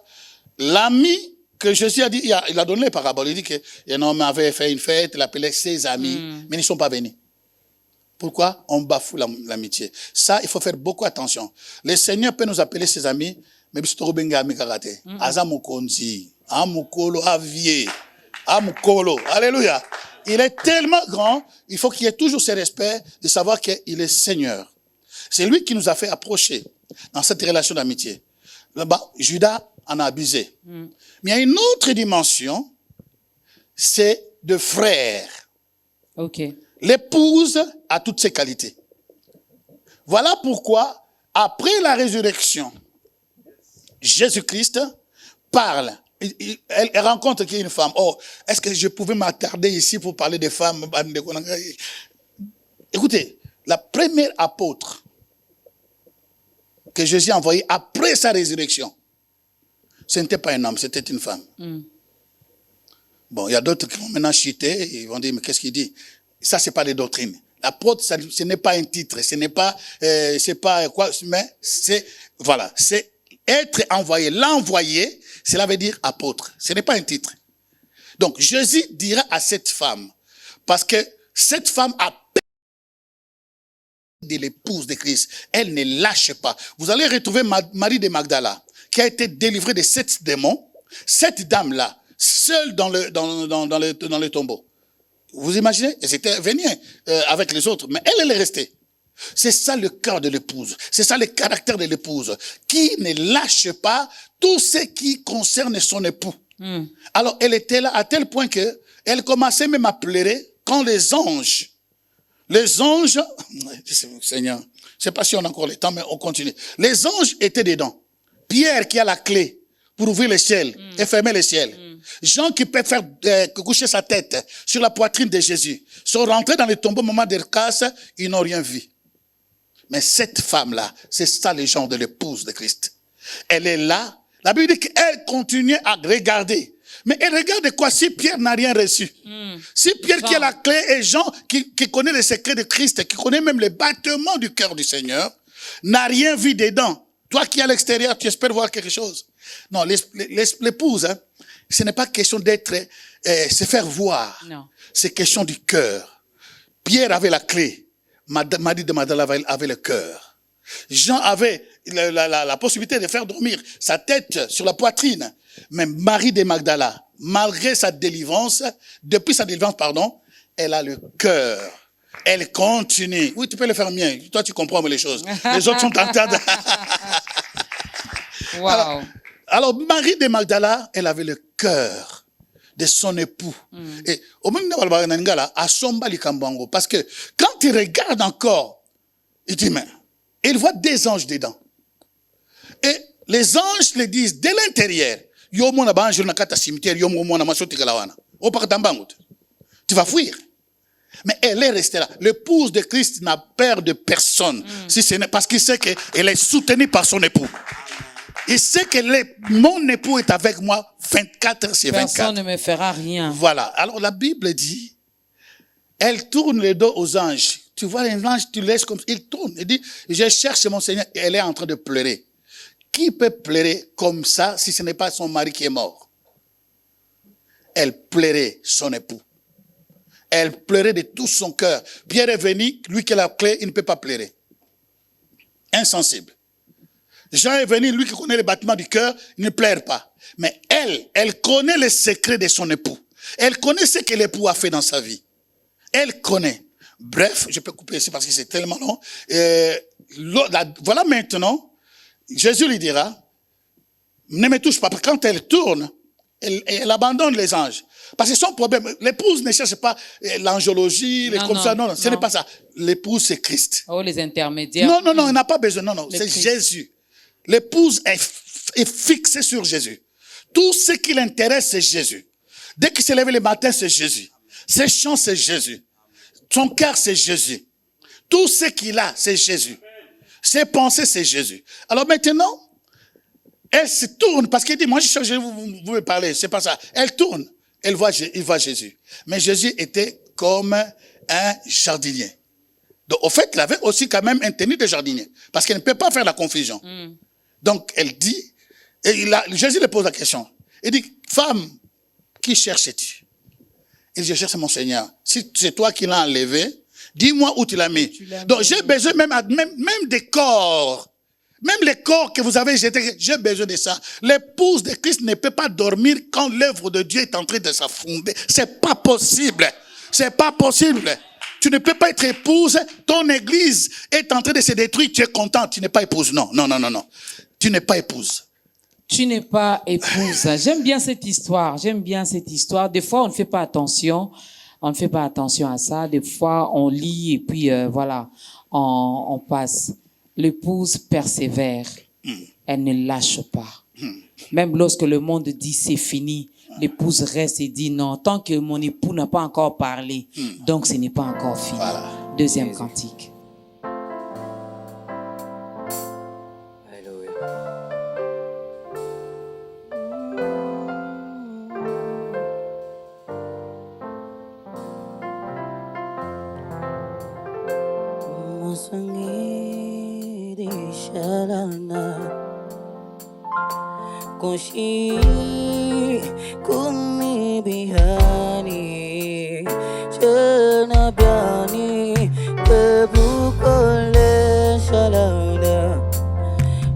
S2: l'ami que Jésus a dit, il a donné les paraboles, il dit qu'un homme avait fait une fête, il appelait ses amis, mais ils ne sont pas venus. Pourquoi? On bafoue l'amitié. Ça, il faut faire beaucoup attention. Le Seigneur peut nous appeler ses amis, mais bisotoro benga ami karate. Aza mukonzi, amukolo avie, amukolo. Alléluia. Il est tellement grand, il faut qu'il y ait toujours ce respect de savoir qu'il est Seigneur. C'est lui qui nous a fait approcher dans cette relation d'amitié. Là-bas, Judas en a abusé. Mais il y a une autre dimension, c'est de frère.
S1: Ok.
S2: L'épouse a toutes ses qualités. Voilà pourquoi, après la résurrection, Jésus-Christ parle. Elle rencontre une femme. Oh, est-ce que je pouvais m'attarder ici pour parler des femmes? Écoutez, la première apôtre que Jésus a envoyée après sa résurrection, ce n'était pas un homme, c'était une femme. Bon, il y a d'autres qui vont maintenant chuter, ils vont dire, mais qu'est-ce qu'il dit? Ça, c'est pas des doctrines. L'apôtre, ce n'est pas un titre, ce n'est pas, c'est pas quoi, mais c'est, voilà, c'est être envoyé. L'envoyé, cela veut dire apôtre. Ce n'est pas un titre. Donc, Jésus dira à cette femme, parce que cette femme a de l'épouse de Christ. Elle ne lâche pas. Vous allez retrouver Marie de Magdala, qui a été délivrée de 7 démons. Cette dame-là, seule dans le tombeau. Vous imaginez? Elle était venue avec les autres, mais elle est restée. C'est ça le cœur de l'épouse. C'est ça le caractère de l'épouse, qui ne lâche pas tout ce qui concerne son époux. Alors, elle était là à tel point que elle commençait même à pleurer quand les anges, Seigneur, je ne sais pas si on a encore le temps, mais on continue. Les anges étaient dedans. Pierre qui a la clé pour ouvrir le ciel et fermer le ciel. Jean qui peut faire coucher sa tête sur la poitrine de Jésus. Sont rentrés dans le tombeau au moment de casse, ils n'ont rien vu. Mais cette femme-là, c'est ça le genre de l'épouse de Christ. Elle est là. La Bible dit qu'elle continue à regarder. Mais elle regarde quoi si Pierre n'a rien reçu? Si Pierre qui a la clé et Jean qui connaît les secrets de Christ, qui connaît même les battements du cœur du Seigneur, n'a rien vu dedans. Toi qui es à l'extérieur, tu espères voir quelque chose. Non, l'épouse, hein, ce n'est pas question d'être, se faire voir. Non. C'est question du cœur. Pierre avait la clé. Marie de Magdala avait le cœur. Jean avait la possibilité de faire dormir sa tête sur la poitrine. Mais Marie de Magdala, malgré sa délivrance, depuis sa délivrance, pardon, elle a le cœur. Elle continue. Oui, tu peux le faire mieux. Toi, tu comprends les choses. Les autres sont en train de...
S1: Wow.
S2: Alors, Marie de Magdala, elle avait le cœur de son époux. Et au moment où parce que quand il regarde encore, il dit, mais il voit des anges dedans. Et les anges le disent de l'intérieur. Tu vas fuir. Mais elle est restée là. L'épouse de Christ n'a peur de personne. Si ce n'est parce qu'il sait qu'elle est soutenue par son époux. Il sait que mon époux est avec moi 24 heures sur 24.
S1: Personne ne me fera rien.
S2: Voilà. Alors la Bible dit, elle tourne le dos aux anges. Tu vois les anges, tu laisses comme ça. Il tourne. Il dit, je cherche mon Seigneur. Et elle est en train de pleurer. Qui peut pleurer comme ça si ce n'est pas son mari qui est mort? Elle pleurait son époux. Elle pleurait de tout son cœur. Pierre est venu, lui qui a la clé, il ne peut pas pleurer. Insensible. Jean est venu, lui qui connaît les battements du cœur, il ne pleure pas. Mais elle connaît les secrets de son époux. Elle connaît ce que l'époux a fait dans sa vie. Elle connaît. Bref, je peux couper ici parce que c'est tellement long. Voilà maintenant, Jésus lui dira, ne me touche pas. Parce que quand elle tourne, elle abandonne les anges. Parce que son problème, l'épouse ne cherche pas l'angiologie, les comme ça. Non, ce n'est pas ça. L'épouse, c'est Christ.
S1: Oh, les intermédiaires.
S2: Non, elle n'a pas besoin. Non, c'est Jésus. L'épouse est fixée sur Jésus. Tout ce qui l'intéresse, c'est Jésus. Dès qu'il se lève le matin, c'est Jésus. Ses chants, c'est Jésus. Son cœur, c'est Jésus. Tout ce qu'il a, c'est Jésus. Ses pensées, c'est Jésus. Alors maintenant, elle se tourne, parce qu'elle dit, moi, je vous me parler, c'est pas ça. Elle tourne, il voit Jésus. Mais Jésus était comme un jardinier. Donc, au fait, il avait aussi quand même un tenue de jardinier, parce qu'elle ne peut pas faire la confusion. Donc, elle dit, et Jésus lui pose la question. Il dit, femme, qui cherches-tu? Il dit, je cherche mon Seigneur. Si c'est toi qui l'as enlevé, dis-moi où tu l'as mis. Donc, j'ai besoin même des corps. Même les corps que vous avez jetés, j'ai besoin de ça. L'épouse de Christ ne peut pas dormir quand l'œuvre de Dieu est en train de s'affonder. C'est pas possible. C'est pas possible. Tu ne peux pas être épouse, ton église est en train de se détruire, tu es content, tu n'es pas épouse. Non. Tu n'es pas épouse.
S1: Tu n'es pas épouse. J'aime bien cette histoire. Des fois, on ne fait pas attention. On ne fait pas attention à ça. Des fois, on lit et puis voilà, on passe. L'épouse persévère. Elle ne lâche pas. Même lorsque le monde dit c'est fini, l'épouse reste et dit non, tant que mon époux n'a pas encore parlé, donc ce n'est pas encore fini. Voilà. Deuxième cantique.
S4: Koshi kumi bihani chana biani kebukole shalana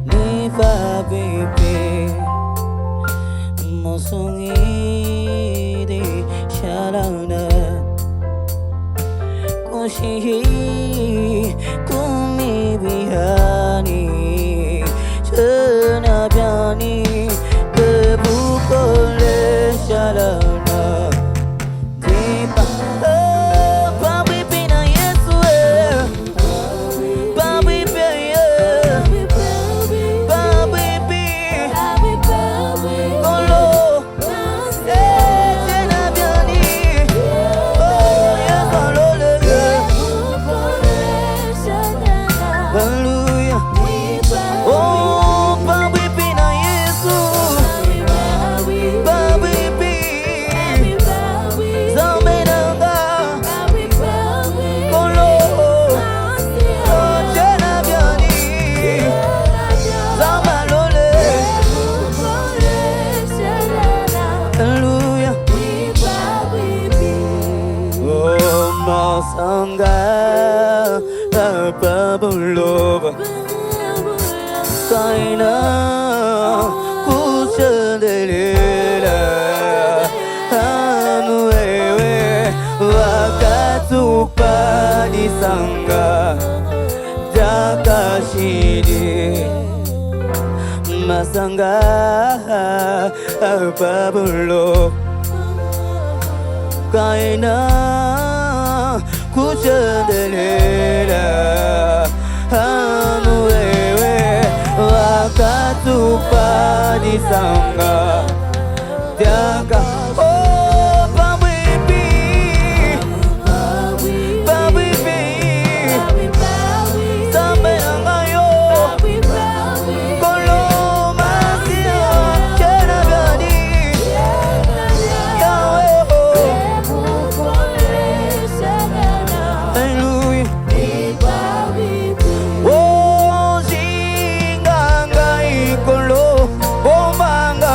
S4: ni fabibi mosongi di shalana koshi kumi bihani chana biani kole shalana dipa papi pina yesu papi pia papi pi kolo tena biani ya kolo le hallelujah oh papi pina yesu Sangha Babulova Kaina Kushandelela Anuewe Wakatupa di Sangha Jakashiri Masangha Babulova Kaina Kushandelela Anuewe Wakatupa di Sangha Jaka Oh Babibi Babibi Sampai nangayo Kolo masih Kena gadi Banga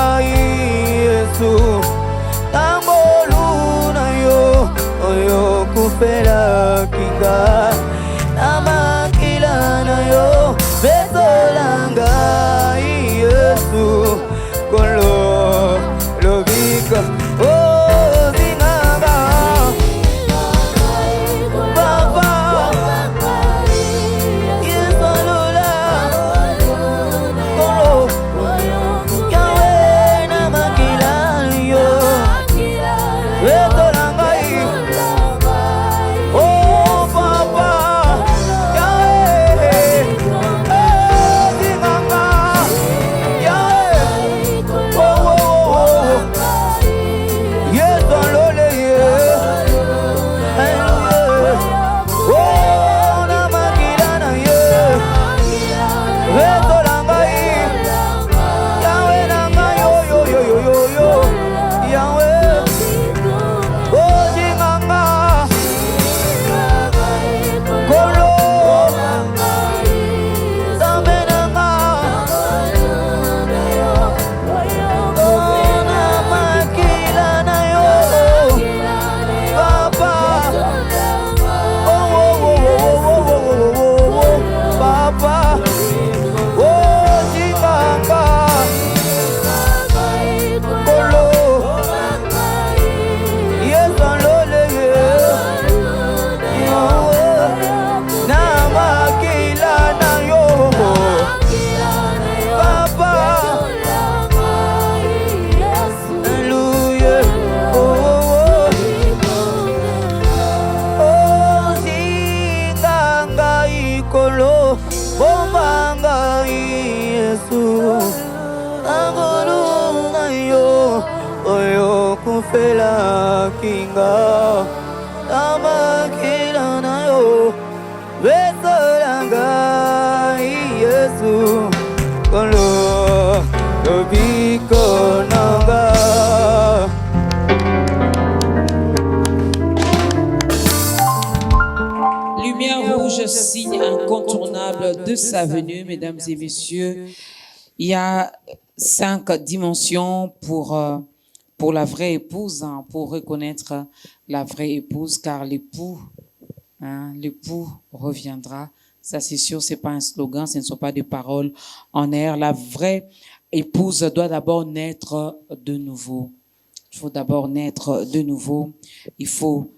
S4: fela kinga tamakila nayo besolanga Yesu kolo lobiko nanga.
S1: Lumière rouge, signe incontournable de sa venue, mesdames et messieurs. Il y a 5 dimensions pour la vraie épouse, hein, pour reconnaître la vraie épouse, car l'époux reviendra. Ça, c'est sûr, c'est pas un slogan, ce ne sont pas des paroles en air. La vraie épouse doit d'abord naître de nouveau. Il faut d'abord naître de nouveau. Il faut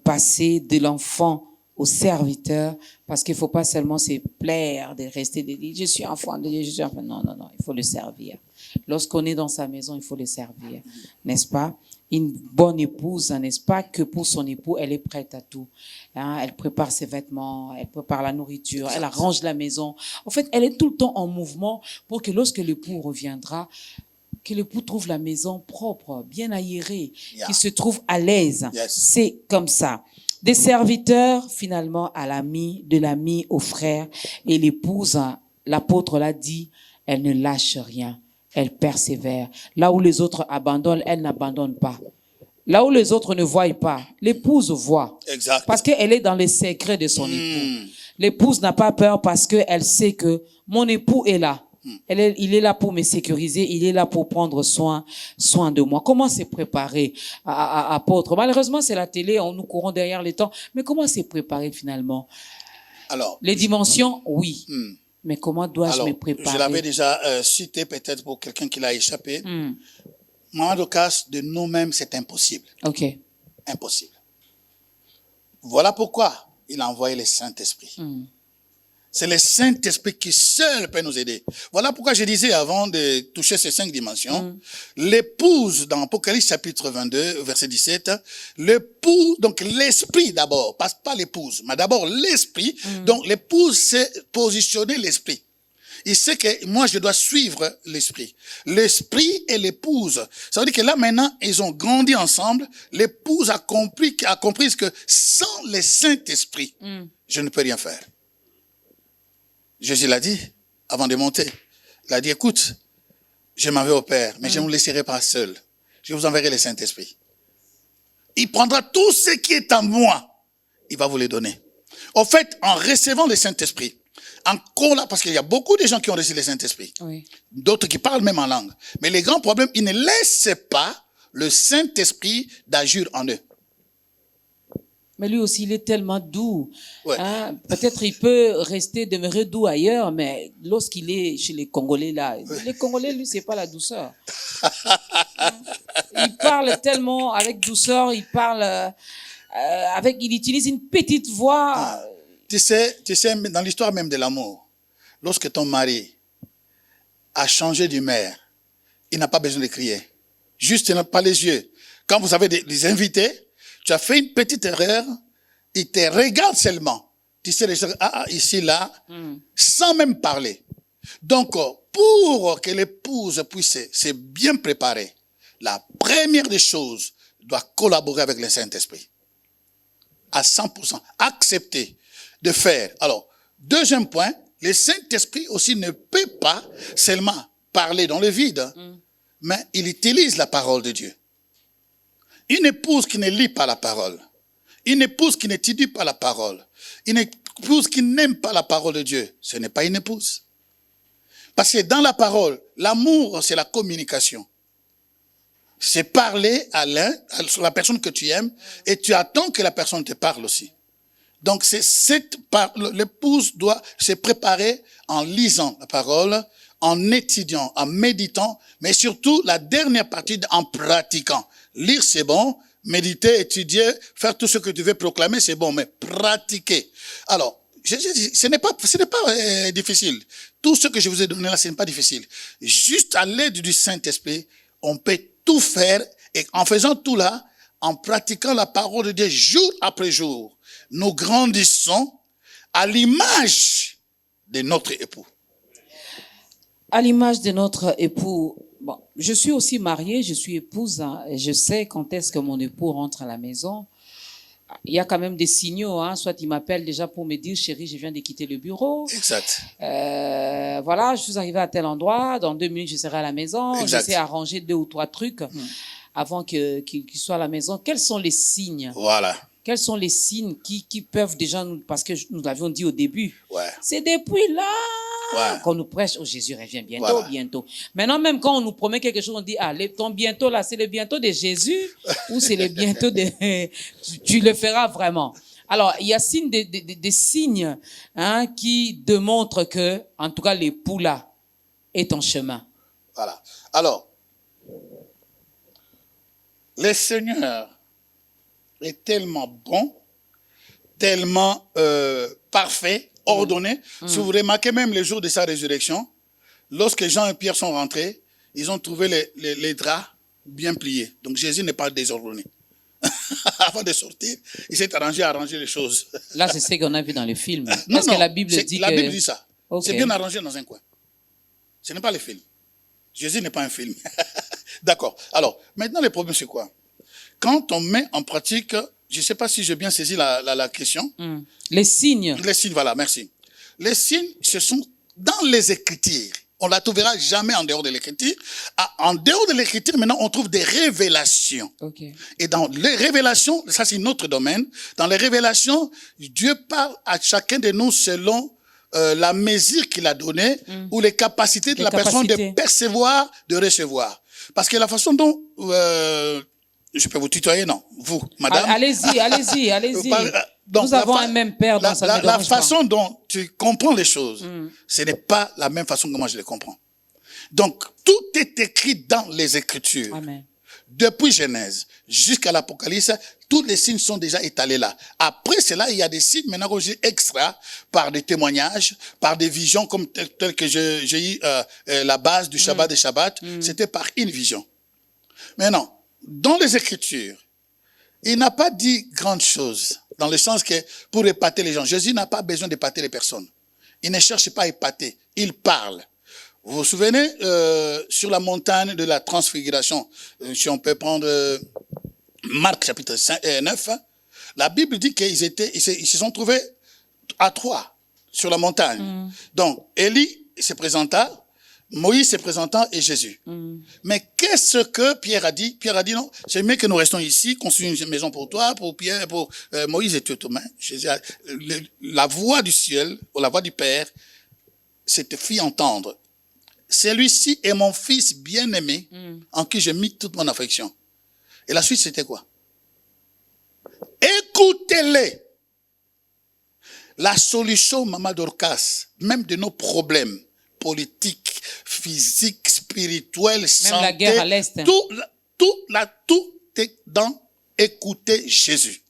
S1: passer de l'enfant au serviteur, parce qu'il ne faut pas seulement se plaire de rester, de dire, je suis enfant de Dieu, je suis enfant. Non, il faut le servir. Lorsqu'on est dans sa maison, il faut le servir, n'est-ce pas? Une bonne épouse, n'est-ce pas, que pour son époux, elle est prête à tout. Hein? Elle prépare ses vêtements, elle prépare la nourriture, elle arrange la maison. En fait, elle est tout le temps en mouvement pour que lorsque l'époux reviendra, que l'époux trouve la maison propre, bien aérée, qu'il se trouve à l'aise.
S2: Yes.
S1: C'est comme ça. Des serviteurs, finalement, à l'ami, de l'ami au frère. Et l'épouse, l'apôtre l'a dit, elle ne lâche rien. Elle persévère. Là où les autres abandonnent, elle n'abandonne pas. Là où les autres ne voient pas, l'épouse voit.
S2: Exact.
S1: Parce qu'elle est dans les secrets de son époux. L'épouse n'a pas peur parce qu'elle sait que mon époux est là. Il est là pour me sécuriser, il est là pour prendre soin de moi. Comment se préparer, apôtre? Malheureusement, c'est la télé, nous courons derrière les temps. Mais comment se préparer finalement?
S2: Alors,
S1: les dimensions, oui. Mais comment dois-je me préparer?
S2: Je l'avais déjà cité peut-être pour quelqu'un qui l'a échappé. Maman Dorcas, de nous-mêmes, c'est impossible.
S1: Ok.
S2: Impossible. Voilà pourquoi il a envoyé le Saint-Esprit. C'est le Saint-Esprit qui seul peut nous aider. Voilà pourquoi je disais avant de toucher ces 5 dimensions, l'épouse dans Apocalypse chapitre 22, verset 17, l'époux, donc l'esprit d'abord, pas l'épouse, mais d'abord l'esprit. Donc l'épouse sait positionner l'esprit. Il sait que moi je dois suivre l'esprit. L'esprit et l'épouse. Ça veut dire que là maintenant, ils ont grandi ensemble. L'épouse a compris que sans le Saint-Esprit, je ne peux rien faire. Jésus l'a dit, avant de monter. Il a dit, écoute, je m'en vais au Père, mais je ne vous laisserai pas seul. Je vous enverrai le Saint-Esprit. Il prendra tout ce qui est en moi. Il va vous le donner. Au fait, en recevant le Saint-Esprit, encore là, parce qu'il y a beaucoup de gens qui ont reçu le Saint-Esprit. Oui. D'autres qui parlent même en langue. Mais les grands problèmes, ils ne laissent pas le Saint-Esprit d'agir en eux.
S1: Mais lui aussi, il est tellement doux.
S2: Ouais.
S1: Hein? Peut-être il peut demeurer doux ailleurs, mais lorsqu'il est chez les Congolais, là, les Congolais, lui, c'est pas la douceur. Il parle tellement avec douceur, il utilise une petite voix.
S2: Tu sais, dans l'histoire même de l'amour, lorsque ton mari a changé d'humeur, il n'a pas besoin de crier. Juste, il n'a pas les yeux. Quand vous avez des invités, tu as fait une petite erreur, il te regarde seulement. Tu sais, ici, là, sans même parler. Donc, pour que l'épouse puisse se bien préparer, la première des choses doit collaborer avec le Saint-Esprit. À 100%. Accepter de faire. Alors, deuxième point, le Saint-Esprit aussi ne peut pas seulement parler dans le vide, mais il utilise la parole de Dieu. Une épouse qui ne lit pas la parole, une épouse qui n'étudie pas la parole, une épouse qui n'aime pas la parole de Dieu, ce n'est pas une épouse. Parce que dans la parole, l'amour, c'est la communication. C'est parler à la personne que tu aimes, et tu attends que la personne te parle aussi. Donc, l'épouse doit se préparer en lisant la parole, en étudiant, en méditant, mais surtout la dernière partie en pratiquant. Lire, c'est bon. Méditer, étudier, faire tout ce que tu veux proclamer, c'est bon. Mais pratiquer. Alors, ce n'est pas difficile. Tout ce que je vous ai donné là, ce n'est pas difficile. Juste à l'aide du Saint-Esprit, on peut tout faire. Et en faisant tout là, en pratiquant la parole de Dieu jour après jour, nous grandissons à l'image de notre époux.
S1: À l'image de notre époux. Bon, Je suis aussi mariée, je suis épouse, hein, et je sais quand est-ce que mon époux rentre à la maison. Il y a quand même des signaux, hein. Soit il m'appelle déjà pour me dire, chérie, je viens de quitter le bureau.
S2: Exact.
S1: Voilà, je suis arrivée à tel endroit, dans 2 minutes, je serai à la maison.
S2: Exact.
S1: J'essaie d'arranger 2 ou 3 trucs avant qu'il soit à la maison. Quels sont les signes?
S2: Voilà.
S1: Quels sont les signes qui peuvent déjà nous, parce que nous l'avions dit au début,
S2: Ouais.
S1: c'est depuis là
S2: Ouais.
S1: qu'on nous prêche, oh Jésus revient bientôt,
S2: Voilà.
S1: bientôt. Maintenant, même quand on nous promet quelque chose, on dit, ah, ton bientôt là, c'est le bientôt de Jésus ou c'est le bientôt de, tu le feras vraiment. Alors, il y a des signes, hein, qui démontrent que, en tout cas, l'époux là est en chemin.
S2: Voilà. Alors, le Seigneur est tellement bon, tellement parfait, ordonné. Si vous remarquez même le jour de sa résurrection, lorsque Jean et Pierre sont rentrés, ils ont trouvé les draps bien pliés. Donc Jésus n'est pas désordonné. Avant de sortir, il s'est arrangé à arranger les choses.
S1: Là, c'est ce qu'on a vu dans le film.
S2: Non,
S1: Est-ce que la Bible dit
S2: la
S1: que...
S2: Bible dit ça.
S1: Ok.
S2: C'est bien arrangé dans un coin. Ce n'est pas le film. Jésus n'est pas un film. D'accord. Alors, maintenant, le problème, c'est quoi? Quand on met en pratique, je ne sais pas si j'ai bien saisi la question.
S1: Les signes.
S2: Les signes, voilà, merci. Les signes, ce sont dans les Écritures. On ne la trouvera jamais en dehors de l'Écriture. En dehors de l'Écriture, maintenant, on trouve des révélations.
S1: Ok.
S2: Et dans les révélations, ça c'est notre domaine, dans les révélations, Dieu parle à chacun de nous selon la mesure qu'il a donnée ou les capacités de la personne de percevoir, de recevoir. Parce que la façon dont... je peux vous tutoyer, non? Vous, madame.
S1: Allez-y.
S2: Donc,
S1: nous avons un même père dans sa
S2: la façon dont tu comprends les choses, ce n'est pas la même façon que moi je les comprends. Donc, tout est écrit dans les Écritures.
S1: Amen.
S2: Depuis Genèse jusqu'à l'Apocalypse, tous les signes sont déjà étalés là. Après cela, il y a des signes maintenant que j'ai extra par des témoignages, par des visions comme tel que j'ai eu la base du Shabbat des Shabbats. C'était par une vision. Maintenant, dans les Écritures, il n'a pas dit grande chose, dans le sens que pour épater les gens. Jésus n'a pas besoin d'épater les personnes. Il ne cherche pas à épater, il parle. Vous vous souvenez, sur la montagne de la transfiguration, si on peut prendre Marc chapitre 9, la Bible dit qu'ils se sont trouvés à 3 sur la montagne. Donc, Élie se présenta, Moïse se présentant et Jésus. Mais qu'est-ce que Pierre a dit? Pierre a dit non, c'est mieux que nous restons ici, construisons une maison pour toi, pour Pierre, pour Moïse et Thomas. La voix du ciel, ou la voix du Père, s'était fit entendre. Celui-ci est mon fils bien-aimé, en qui j'ai mis toute mon affection. Et la suite, c'était quoi? Écoutez-les. La solution, Maman Dorcas, même de nos problèmes politiques, physiques, spirituels, santé,
S1: même la guerre à l'Est.
S2: Tout est dans écouter Jésus.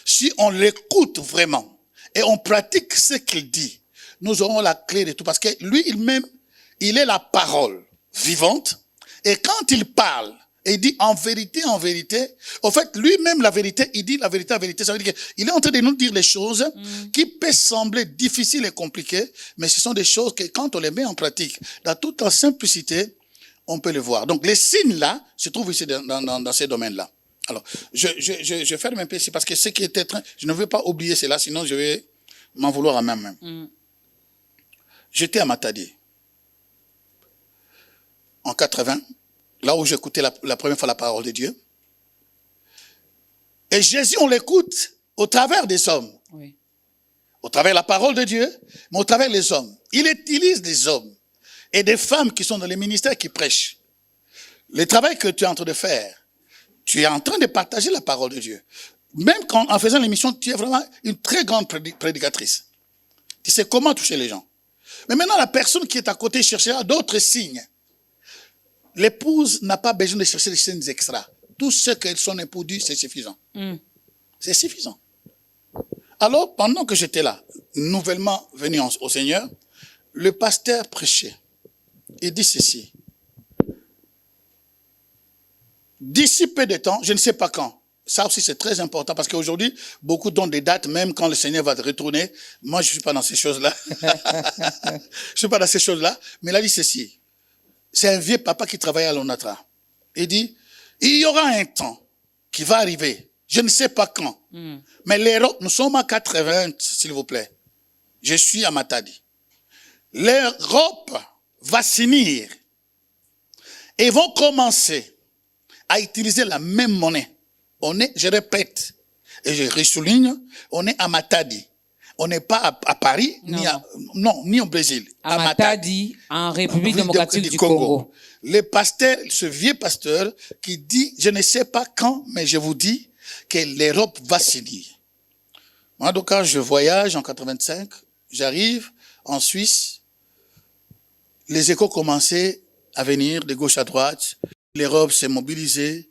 S2: Si on l'écoute vraiment et on pratique ce qu'il dit, nous aurons la clé de tout. Parce que lui, il-même, il est la parole vivante. Et quand il parle, et il dit en vérité, au fait, lui-même, la vérité, il dit la vérité. Ça veut dire qu'il est en train de nous dire les choses qui peuvent sembler difficiles et compliquées, mais ce sont des choses que quand on les met en pratique, dans toute la simplicité, on peut le voir. Donc, les signes là se trouvent ici dans ces domaines-là. Alors, je ferme un peu ici parce que ce qui était je ne veux pas oublier cela, sinon je vais m'en vouloir à moi-même. J'étais à Matadi. En 80, là où j'écoutais la première fois la parole de Dieu. Et Jésus, on l'écoute au travers des hommes.
S1: Oui.
S2: Au travers de la parole de Dieu, mais au travers des hommes. Il utilise des hommes et des femmes qui sont dans les ministères qui prêchent. Le travail que tu es en train de faire, tu es en train de partager la parole de Dieu. Même en faisant l'émission, tu es vraiment une très grande prédicatrice. Tu sais comment toucher les gens. Mais maintenant, la personne qui est à côté cherchera d'autres signes. L'épouse n'a pas besoin de chercher des signes extra. Tout ce que son époux dit, c'est suffisant. C'est suffisant. Alors, pendant que j'étais là, nouvellement venu au Seigneur, le pasteur prêchait. Il dit ceci. D'ici peu de temps, je ne sais pas quand. Ça aussi, c'est très important parce qu'aujourd'hui, beaucoup donnent des dates, même quand le Seigneur va retourner. Moi, je ne suis pas dans ces choses-là. Je ne suis pas dans ces choses-là. Mais il a dit ceci. c'est un vieux papa qui travaillait à l'ONATRA. Il dit, il y aura un temps qui va arriver, je ne sais pas quand, mais l'Europe, nous sommes à 80, s'il vous plaît. Je suis à Matadi. L'Europe va s'unir et vont commencer à utiliser la même monnaie. On est, je répète, et je ressouligne, on est à Matadi. On n'est pas à Paris, ni au Brésil.
S1: À Matadi, en République démocratique du Congo.
S2: Le pasteur, ce vieux pasteur, qui dit, je ne sais pas quand, mais je vous dis que l'Europe va s'unir. Moi, donc, quand je voyage en 85, j'arrive en Suisse, les échos commençaient à venir de gauche à droite, l'Europe s'est mobilisée.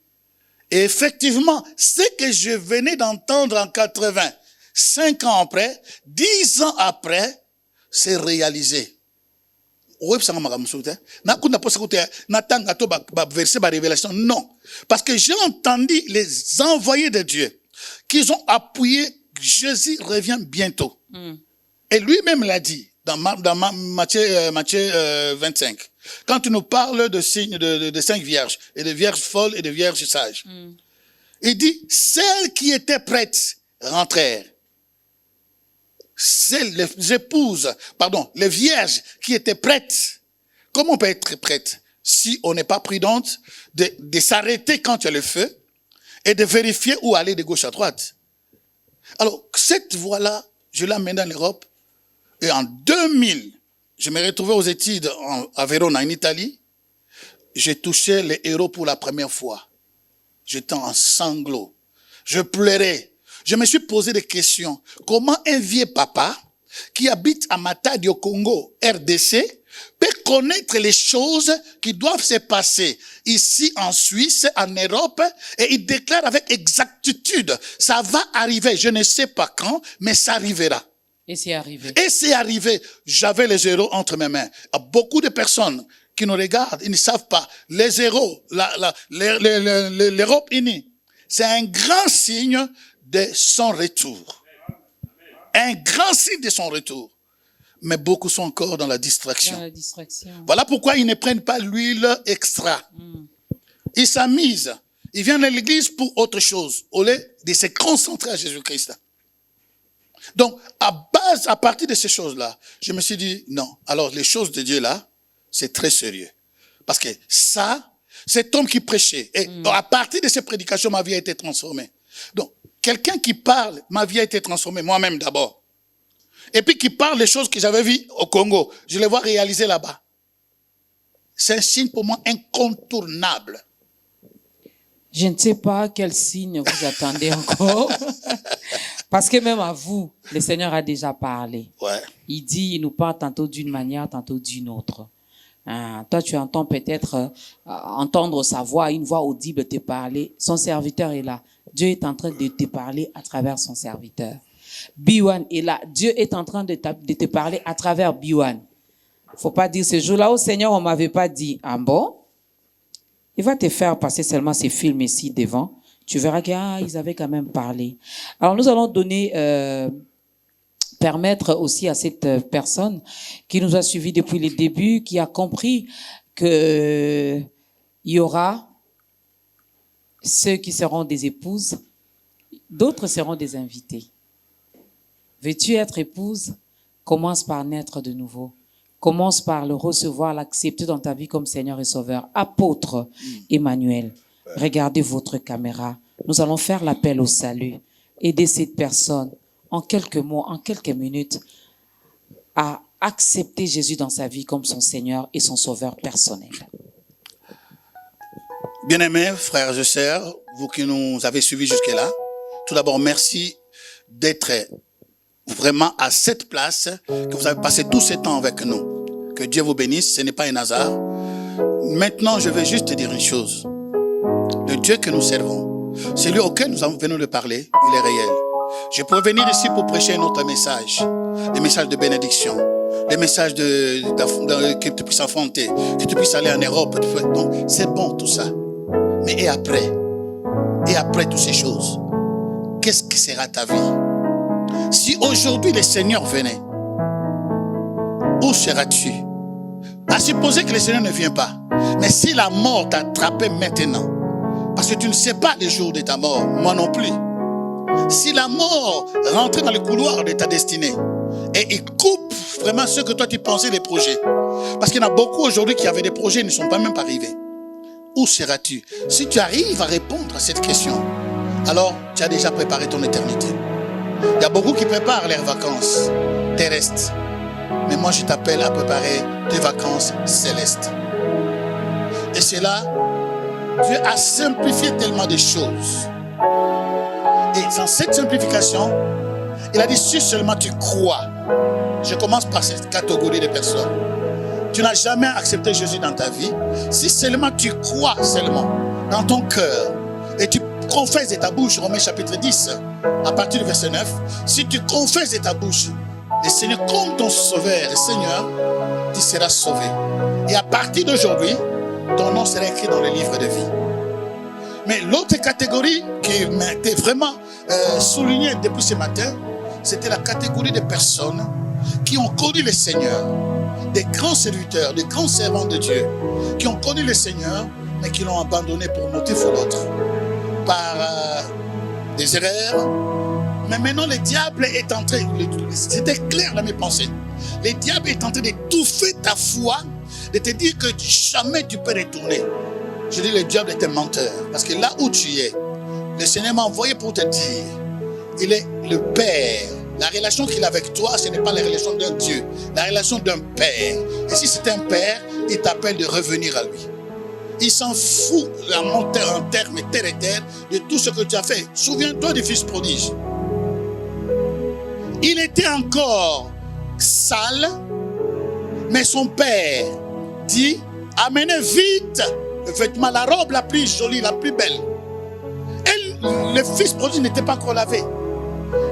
S2: Et effectivement, ce que je venais d'entendre en 80, 5 ans après, 10 ans après, c'est réalisé. Non. Parce que j'ai entendu les envoyés de Dieu qu'ils ont appuyé, Jésus revient bientôt. Et lui-même l'a dit dans Matthieu 25. Quand il nous parle de signes de 5 vierges, et de vierges folles et de vierges sages. Il dit, celles qui étaient prêtes rentrèrent. Les vierges qui étaient prêtes. Comment on peut être prête si on n'est pas prudente de s'arrêter quand il y a le feu et de vérifier où aller de gauche à droite? Alors, cette voie-là, je l'ai amenée en Europe. Et en 2000, je me retrouvais aux études à Verona, en Italie. J'ai touché les héros pour la première fois. J'étais en sanglots. Je pleurais. Je me suis posé des questions. Comment un vieux papa qui habite à Matadi au Congo, RDC, peut connaître les choses qui doivent se passer ici en Suisse, en Europe, et il déclare avec exactitude, ça va arriver, je ne sais pas quand, mais ça arrivera.
S1: Et c'est arrivé.
S2: Et c'est arrivé. J'avais les héros entre mes mains. Beaucoup de personnes qui nous regardent, ils ne savent pas. Les héros, l'Europe unie, c'est un grand signe de son retour. Un grand signe de son retour. Mais beaucoup sont encore dans la distraction.
S1: Dans la distraction.
S2: Voilà pourquoi ils ne prennent pas l'huile extra. Ils s'amusent. Ils viennent à l'église pour autre chose, au lieu de se concentrer à Jésus-Christ. Donc, à partir de ces choses-là, je me suis dit, non, alors les choses de Dieu là, c'est très sérieux. Parce que ça, cet homme qui prêchait, et à partir de ces prédications, ma vie a été transformée. Donc, quelqu'un qui parle, ma vie a été transformée, moi-même d'abord. Et puis qui parle des choses que j'avais vues au Congo, je les vois réaliser là-bas. C'est un signe pour moi incontournable.
S1: Je ne sais pas quel signe vous attendez encore. Parce que même à vous, le Seigneur a déjà parlé.
S2: Ouais.
S1: Il dit, il nous parle tantôt d'une manière, tantôt d'une autre. Toi, tu entends peut-être entendre sa voix, une voix audible te parler. Son serviteur est là. Dieu est en train de te parler à travers son serviteur. Biwan est là. Dieu est en train de te parler à travers Biwan. Faut pas dire ce jour-là, oh Seigneur, on m'avait pas dit. Ah bon? Il va te faire passer seulement ces films ici devant. Tu verras qu'ils avaient quand même parlé. Alors, nous allons donner, permettre aussi à cette personne qui nous a suivis depuis le début, qui a compris que il y aura ceux qui seront des épouses, d'autres seront des invités. Veux-tu être épouse? Commence par naître de nouveau. Commence par le recevoir, l'accepter dans ta vie comme Seigneur et Sauveur. Apôtre Emmanuel, regardez votre caméra. Nous allons faire l'appel au salut. Aidez cette personne en quelques mots, en quelques minutes, à accepter Jésus dans sa vie comme son Seigneur et son Sauveur personnel.
S2: Bien-aimés, frères et sœurs, vous qui nous avez suivis jusque-là, tout d'abord, merci d'être vraiment à cette place, que vous avez passé tout ce temps avec nous. Que Dieu vous bénisse, ce n'est pas un hasard. Maintenant, je vais juste te dire une chose. Le Dieu que nous servons, celui auquel nous venons de parler, il est réel. Je pourrais venir ici pour prêcher un autre message, des messages de bénédiction, des messages que tu puisses affronter, que tu puisses aller en Europe. Donc, c'est bon tout ça. Mais et après toutes ces choses, qu'est-ce que sera ta vie? Si aujourd'hui le Seigneur venait, où seras-tu? À supposer que le Seigneur ne vient pas, Mais si la mort t'attrapait maintenant, parce que tu ne sais pas le jour de ta mort, moi non plus. Si la mort rentrait dans le couloir de ta destinée et il coupe vraiment ce que toi tu pensais des projets. Parce qu'il y en a beaucoup aujourd'hui qui avaient des projets et ne sont pas même pas arrivés. Où seras-tu? Si tu arrives à répondre à cette question, alors tu as déjà préparé ton éternité. Il y a beaucoup qui préparent leurs vacances terrestres. Mais moi je t'appelle à préparer tes vacances célestes. Et c'est là, Dieu a simplifié tellement de choses. Et dans cette simplification, il a dit si seulement tu crois. Je commence par cette catégorie de personnes. Tu n'as jamais accepté Jésus dans ta vie. Si seulement tu crois seulement dans ton cœur et tu confesses de ta bouche, Romains chapitre 10, à partir du verset 9, si tu confesses de ta bouche le Seigneur comme ton sauveur et Seigneur, tu seras sauvé. Et à partir d'aujourd'hui, ton nom sera écrit dans le livre de vie. Mais l'autre catégorie qui m'a été vraiment soulignée depuis ce matin, c'était la catégorie des personnes qui ont connu le Seigneur, des grands serviteurs, des grands servants de Dieu, qui ont connu le Seigneur, mais qui l'ont abandonné pour un motif ou l'autre, par des erreurs. Mais maintenant, le diable est en train, c'était clair dans mes pensées, le diable est en train d'étouffer ta foi, de te dire que jamais tu peux retourner. Je dis, le diable est un menteur, parce que là où tu es, le Seigneur m'a envoyé pour te dire, il est le Père. La relation qu'il a avec toi, ce n'est pas la relation d'un Dieu, la relation d'un Père. Et si c'est un Père, il t'appelle de revenir à lui. Il s'en fout en termes terre et terre de tout ce que tu as fait. Souviens-toi du fils prodige. Il était encore sale, mais son père dit, amenez vite le vêtement, la robe la plus jolie, la plus belle. Et le fils prodigue n'était pas encore lavé.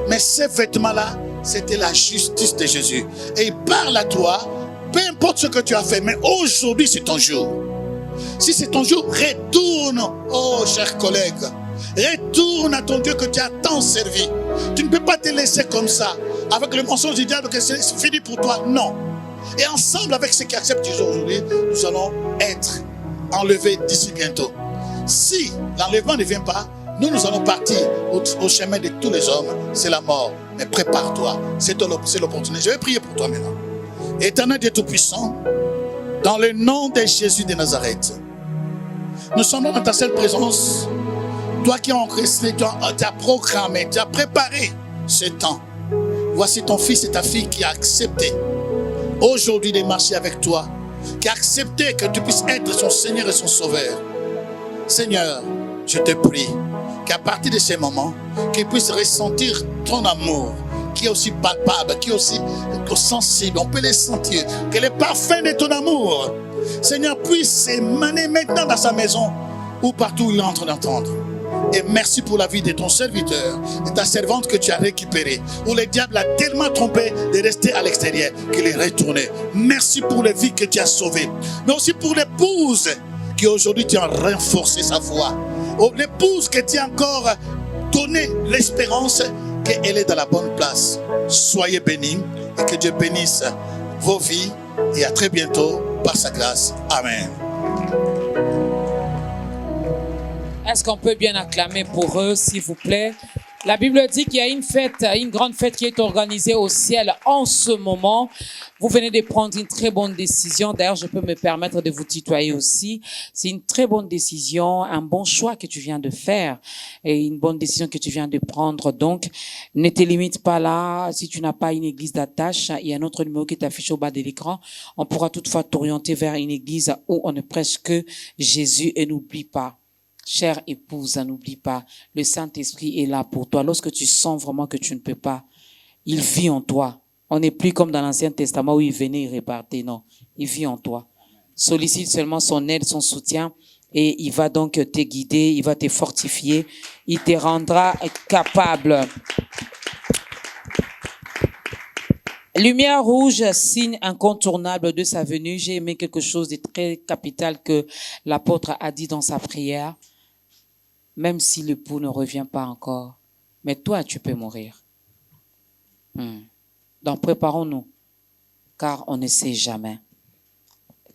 S2: Mais ces vêtements-là, c'était la justice de Jésus. Et il parle à toi, peu importe ce que tu as fait, mais aujourd'hui c'est ton jour. Si c'est ton jour, retourne, oh cher collègue, retourne à ton Dieu que tu as tant servi. Tu ne peux pas te laisser comme ça, avec le mensonge du diable que c'est fini pour toi. Non. Et ensemble avec ceux qui acceptent Jésus aujourd'hui, nous allons être enlevés d'ici bientôt. Si l'enlèvement ne vient pas, nous allons partir au chemin de tous les hommes, c'est la mort. Mais prépare-toi, c'est l'opportunité. Je vais prier pour toi maintenant. Éternel Dieu Tout-Puissant, dans le nom de Jésus de Nazareth, nous sommes dans ta seule présence. Toi qui as enregistré, tu as programmé, tu as préparé ce temps. Voici ton fils et ta fille qui a accepté aujourd'hui de marcher avec toi, qui a accepté que tu puisses être son Seigneur et son Sauveur. Seigneur, je te prie qu'à partir de ces moments, qu'ils puissent ressentir ton amour, qui est aussi palpable, qui est aussi sensible, on peut les sentir, que les parfums de ton amour, Seigneur, puisse émaner maintenant dans sa maison ou partout où il est en train d'entendre. Et merci pour la vie de ton serviteur, de ta servante que tu as récupérée, où le diable a tellement trompé de rester à l'extérieur qu'il est retourné. Merci pour les vies que tu as sauvées, mais aussi pour l'épouse qui aujourd'hui tu as renforcé sa foi. L'épouse que tu as encore donné l'espérance qu'elle est dans la bonne place. Soyez bénis et que Dieu bénisse vos vies et à très bientôt par sa grâce. Amen.
S1: Est-ce qu'on peut bien acclamer pour eux, s'il vous plaît? La Bible dit qu'il y a une fête, une grande fête qui est organisée au ciel en ce moment. Vous venez de prendre une très bonne décision. D'ailleurs, je peux me permettre de vous tutoyer aussi. C'est une très bonne décision, un bon choix que tu viens de faire et une bonne décision que tu viens de prendre. Donc, ne te limite pas là. Si tu n'as pas une église d'attache, il y a un autre numéro qui est affiché au bas de l'écran. On pourra toutefois t'orienter vers une église où on ne prêche que Jésus et n'oublie pas. Chère épouse, n'oublie pas, le Saint-Esprit est là pour toi. Lorsque tu sens vraiment que tu ne peux pas, il vit en toi. On n'est plus comme dans l'Ancien Testament où il venait, il repartait. Non, il vit en toi. Sollicite seulement son aide, son soutien et il va donc te guider, il va te fortifier, il te rendra capable. Lumière rouge, signe incontournable de sa venue. J'ai aimé quelque chose de très capital que l'apôtre a dit dans sa prière. Même si l'époux ne revient pas encore, mais toi, tu peux mourir. Donc, préparons-nous, car on ne sait jamais.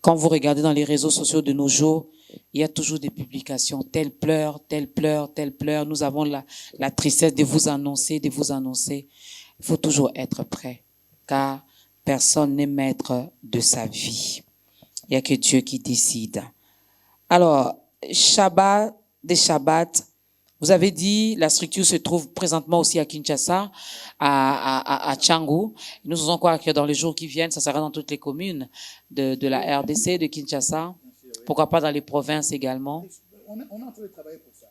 S1: Quand vous regardez dans les réseaux sociaux de nos jours, il y a toujours des publications. Tel pleure, tel pleure, tel pleure. Nous avons la tristesse de vous annoncer, de vous annoncer. Il faut toujours être prêt, car personne n'est maître de sa vie. Il n'y a que Dieu qui décide. Alors, Shabbat, des Shabbats, vous avez dit, la structure se trouve présentement aussi à Kinshasa, à Tchangou. Nous faisons quoi que dans les jours qui viennent, ça sera dans toutes les communes de la RDC, de Kinshasa. Pourquoi pas dans les provinces également?
S2: On est en train de travailler pour ça.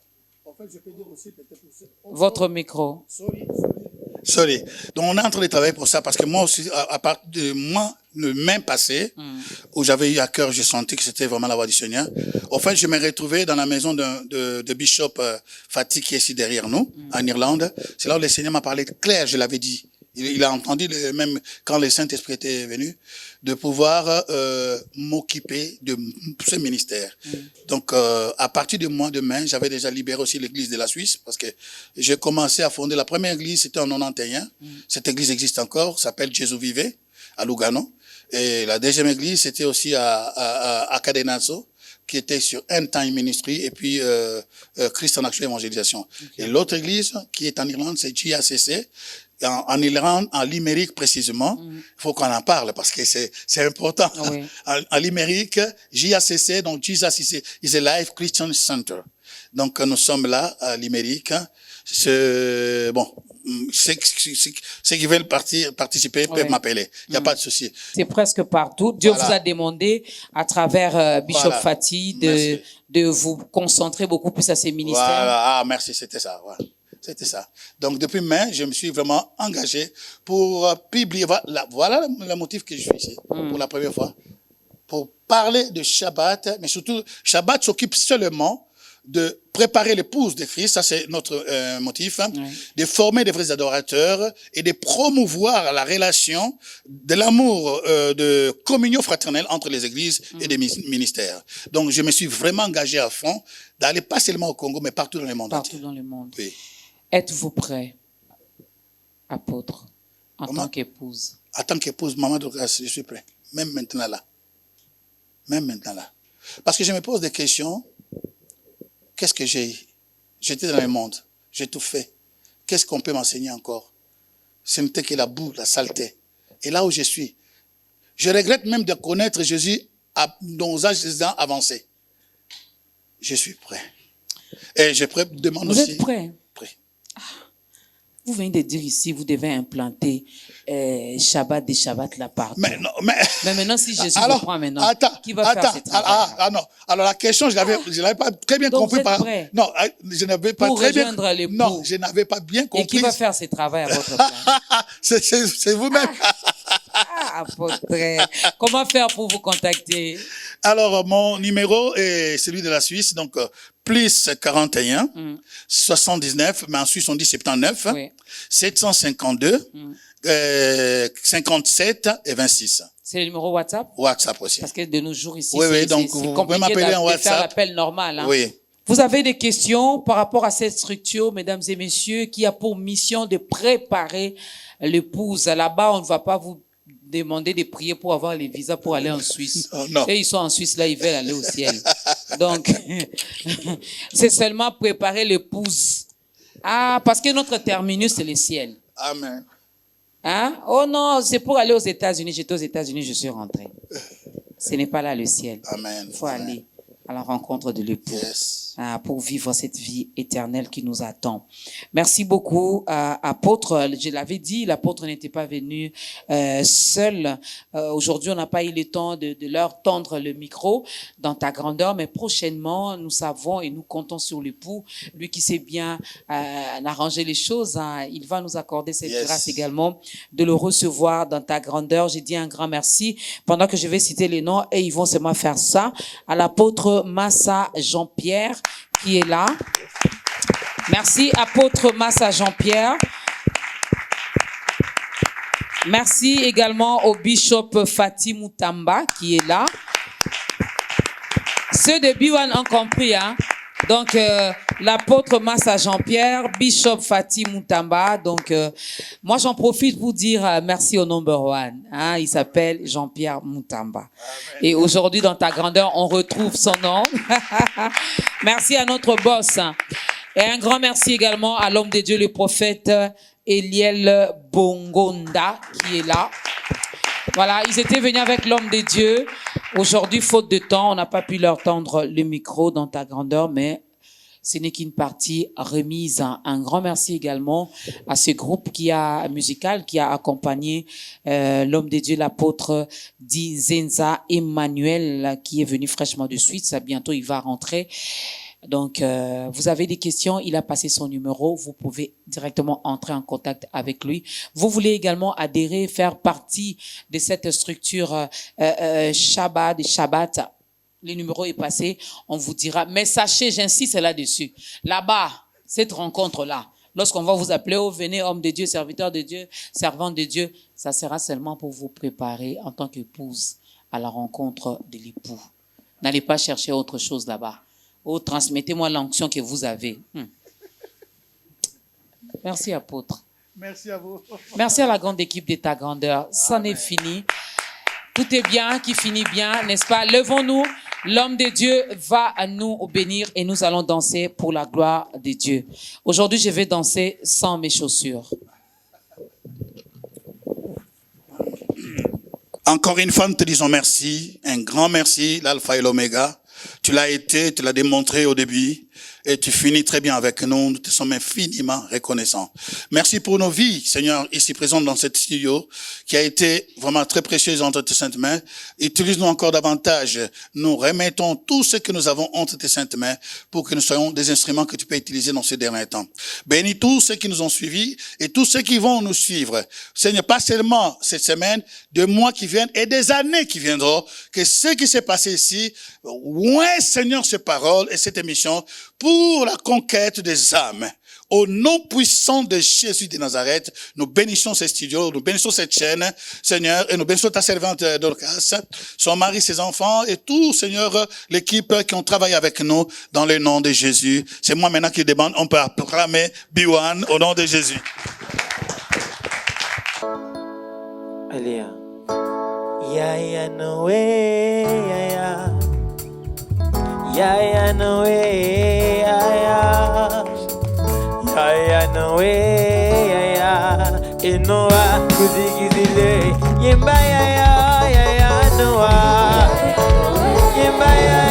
S2: En fait, je peux dire aussi peut-être pour ça.
S1: Votre micro.
S2: Sorry. Donc, on est en train de travailler pour ça parce que moi aussi, à partir de moi, le même passé, où j'avais eu à cœur, j'ai senti que c'était vraiment la voix du Seigneur. En fait, je me retrouvais dans la maison de Bishop Fatih qui est ici derrière nous, en Irlande. C'est là où le Seigneur m'a parlé clair, je l'avais dit. Il a entendu, même quand le Saint-Esprit était venu, de pouvoir m'occuper de ce ministère. Donc, à partir du mois de mai, j'avais déjà libéré aussi l'église de la Suisse, parce que j'ai commencé à fonder la première église, c'était en 91. Cette église existe encore, s'appelle Jésus Vive, à Lugano. Et la deuxième église, c'était aussi à Cadenazo, qui était sur End Time Ministry, et puis Christ en Action Évangélisation. Et l'autre église, qui est en Irlande, c'est JACC. En Irlande, en Limerick précisément, il faut qu'on en parle parce que c'est important.
S1: Oui.
S2: En Limerick, JACC, donc Jesus is a Life Christian Center. Donc nous sommes là à Limerick. Bon, ceux qui veulent participer peuvent m'appeler. Il n'y a pas de souci.
S1: C'est presque partout. Dieu vous a demandé à travers Bishop Fatih de vous concentrer beaucoup plus à ces ministères.
S2: Voilà. Ah, merci, c'était ça. Voilà. C'était ça. Donc, depuis mai, je me suis vraiment engagé pour publier. Voilà le motif que je suis ici, pour la première fois. Pour parler de Shabbat, mais surtout, Shabbat s'occupe seulement de préparer l'épouse de Christ, ça c'est notre motif, de former des vrais adorateurs et de promouvoir la relation de l'amour, de communion fraternelle entre les églises et les ministères. Donc, je me suis vraiment engagé à fond d'aller pas seulement au Congo, mais partout dans le monde.
S1: Partout dans le monde.
S2: Oui.
S1: Êtes-vous prêt, apôtre, en tant qu'épouse?
S2: En tant qu'épouse, maman de grâce, je suis prêt. Même maintenant là. Même maintenant là. Parce que je me pose des questions. Qu'est-ce que j'ai? J'étais dans le monde. J'ai tout fait. Qu'est-ce qu'on peut m'enseigner encore? Ce n'était que la boue, la saleté. Et là où je suis, je regrette même de connaître Jésus dans les âges avancés. Je suis prêt. Et je demande aussi...
S1: Vous êtes prêt?
S2: Prêt.
S1: Vous venez de dire ici, vous devez implanter Shabbat des Shabbats là partout.
S2: Mais
S1: maintenant, si Jésus vous prend maintenant, qui va faire ce travail?
S2: Non. Alors la question, je l'avais pas très bien
S1: donc
S2: compris.
S1: Vous êtes prêt
S2: Non, je n'avais pas
S1: pour
S2: très bien.
S1: rejoindre l'époux.
S2: Non, je n'avais pas bien compris.
S1: Et qui va faire ce travail à votre place?
S2: C'est vous-même.
S1: Apôtre. Comment faire pour vous contacter?
S2: Alors, mon numéro est celui de la Suisse, donc plus 41 79, mais en Suisse on dit 79,
S1: Oui.
S2: 752 57 et 26.
S1: C'est le numéro WhatsApp?
S2: WhatsApp aussi.
S1: Parce que de nos jours ici,
S2: Oui, donc
S1: c'est
S2: vous pouvez
S1: compliqué
S2: m'appeler en
S1: de faire
S2: WhatsApp.
S1: l'appel normal. Hein.
S2: Oui.
S1: Vous avez des questions par rapport à cette structure, mesdames et messieurs, qui a pour mission de préparer l'épouse. Là-bas, on ne va pas vous demander de prier pour avoir les visas pour aller en Suisse.
S2: Non.
S1: Et ils sont en Suisse, là, ils veulent aller au ciel. Donc, c'est seulement préparer l'épouse. Ah, parce que notre terminus, c'est le ciel.
S2: Amen.
S1: Hein? Oh non, c'est pour aller aux États-Unis. J'étais aux États-Unis, je suis rentré. Ce n'est pas là le ciel.
S2: Amen.
S1: Il faut aller à la rencontre de l'époux.
S2: Yes.
S1: Pour vivre cette vie éternelle qui nous attend. Merci beaucoup, apôtre. Je l'avais dit, l'apôtre n'était pas venu seul. Aujourd'hui, on n'a pas eu le temps de leur tendre le micro dans ta grandeur, mais prochainement, nous savons et nous comptons sur l'époux, lui qui sait bien arranger les choses. Hein, il va nous accorder cette grâce également de le recevoir dans ta grandeur. J'ai dit un grand merci pendant que je vais citer les noms et ils vont seulement faire ça. À l'apôtre Massa Jean-Pierre, qui est là. Merci, apôtre Massa Jean-Pierre. Merci également au bishop Fatih Moutamba, qui est là. Ceux de Biwan ont compris, hein. Donc, l'apôtre Massa Jean-Pierre, Bishop Fatih Moutamba. Donc, moi, j'en profite pour dire merci au number one. Hein, il s'appelle Jean-Pierre Moutamba. Amen. Et aujourd'hui, dans ta grandeur, on retrouve son nom. Merci à notre boss. Et un grand merci également à l'homme de Dieu, le prophète Eliel Bongonda, qui est là. Voilà, ils étaient venus avec l'homme de Dieu. Aujourd'hui, faute de temps, on n'a pas pu leur tendre le micro dans ta grandeur, mais ce n'est qu'une partie remise. Un grand merci également à ce groupe musical qui a accompagné l'homme de Dieu, l'apôtre Dizenza Emmanuel, qui est venu fraîchement de Suisse. Bientôt, il va rentrer. Donc, vous avez des questions, il a passé son numéro, vous pouvez directement entrer en contact avec lui. Vous voulez également adhérer, faire partie de cette structure Shabbat, le numéro est passé, on vous dira. Mais sachez, j'insiste là-dessus, là-bas, cette rencontre-là, lorsqu'on va vous appeler, oh, venez, homme de Dieu, serviteur de Dieu, servant de Dieu, ça sera seulement pour vous préparer en tant qu'épouse à la rencontre de l'époux. N'allez pas chercher autre chose là-bas. Oh, transmettez-moi l'onction que vous avez. Merci, apôtre.
S2: Merci à vous.
S1: Merci à la grande équipe de ta grandeur. C'en est fini. Tout est bien, qui finit bien, n'est-ce pas? Levons-nous. L'homme de Dieu va nous bénir et nous allons danser pour la gloire de Dieu. Aujourd'hui, je vais danser sans mes chaussures.
S2: Encore une fois, nous te disons merci, un grand merci, l'alpha et l'oméga. Tu l'as été, tu l'as démontré au début et tu finis très bien avec nous. Nous te sommes infiniment reconnaissants. Merci pour nos vies, Seigneur, ici présentes dans cette studio, qui a été vraiment très précieuse entre tes saintes mains. Utilise-nous encore davantage. Nous remettons tout ce que nous avons entre tes saintes mains pour que nous soyons des instruments que tu peux utiliser dans ces derniers temps. Bénis tous ceux qui nous ont suivis et tous ceux qui vont nous suivre. Seigneur, pas seulement cette semaine, des mois qui viennent et des années qui viendront, que ce qui s'est passé ici, ouais, Seigneur, ces paroles et cette émission pour la conquête des âmes. Au nom puissant de Jésus de Nazareth, nous bénissons ces studios, nous bénissons cette chaîne, Seigneur, et nous bénissons ta servante Dorcas, son mari, ses enfants, et tout, Seigneur, l'équipe qui ont travaillé avec nous dans le nom de Jésus. C'est moi maintenant qui demande, on peut acclamer Biwan au nom de Jésus.
S4: Alléluia. Ya ya no way, ya no way, ya no way, enoa kuzigizile yemba ya noa yemba ya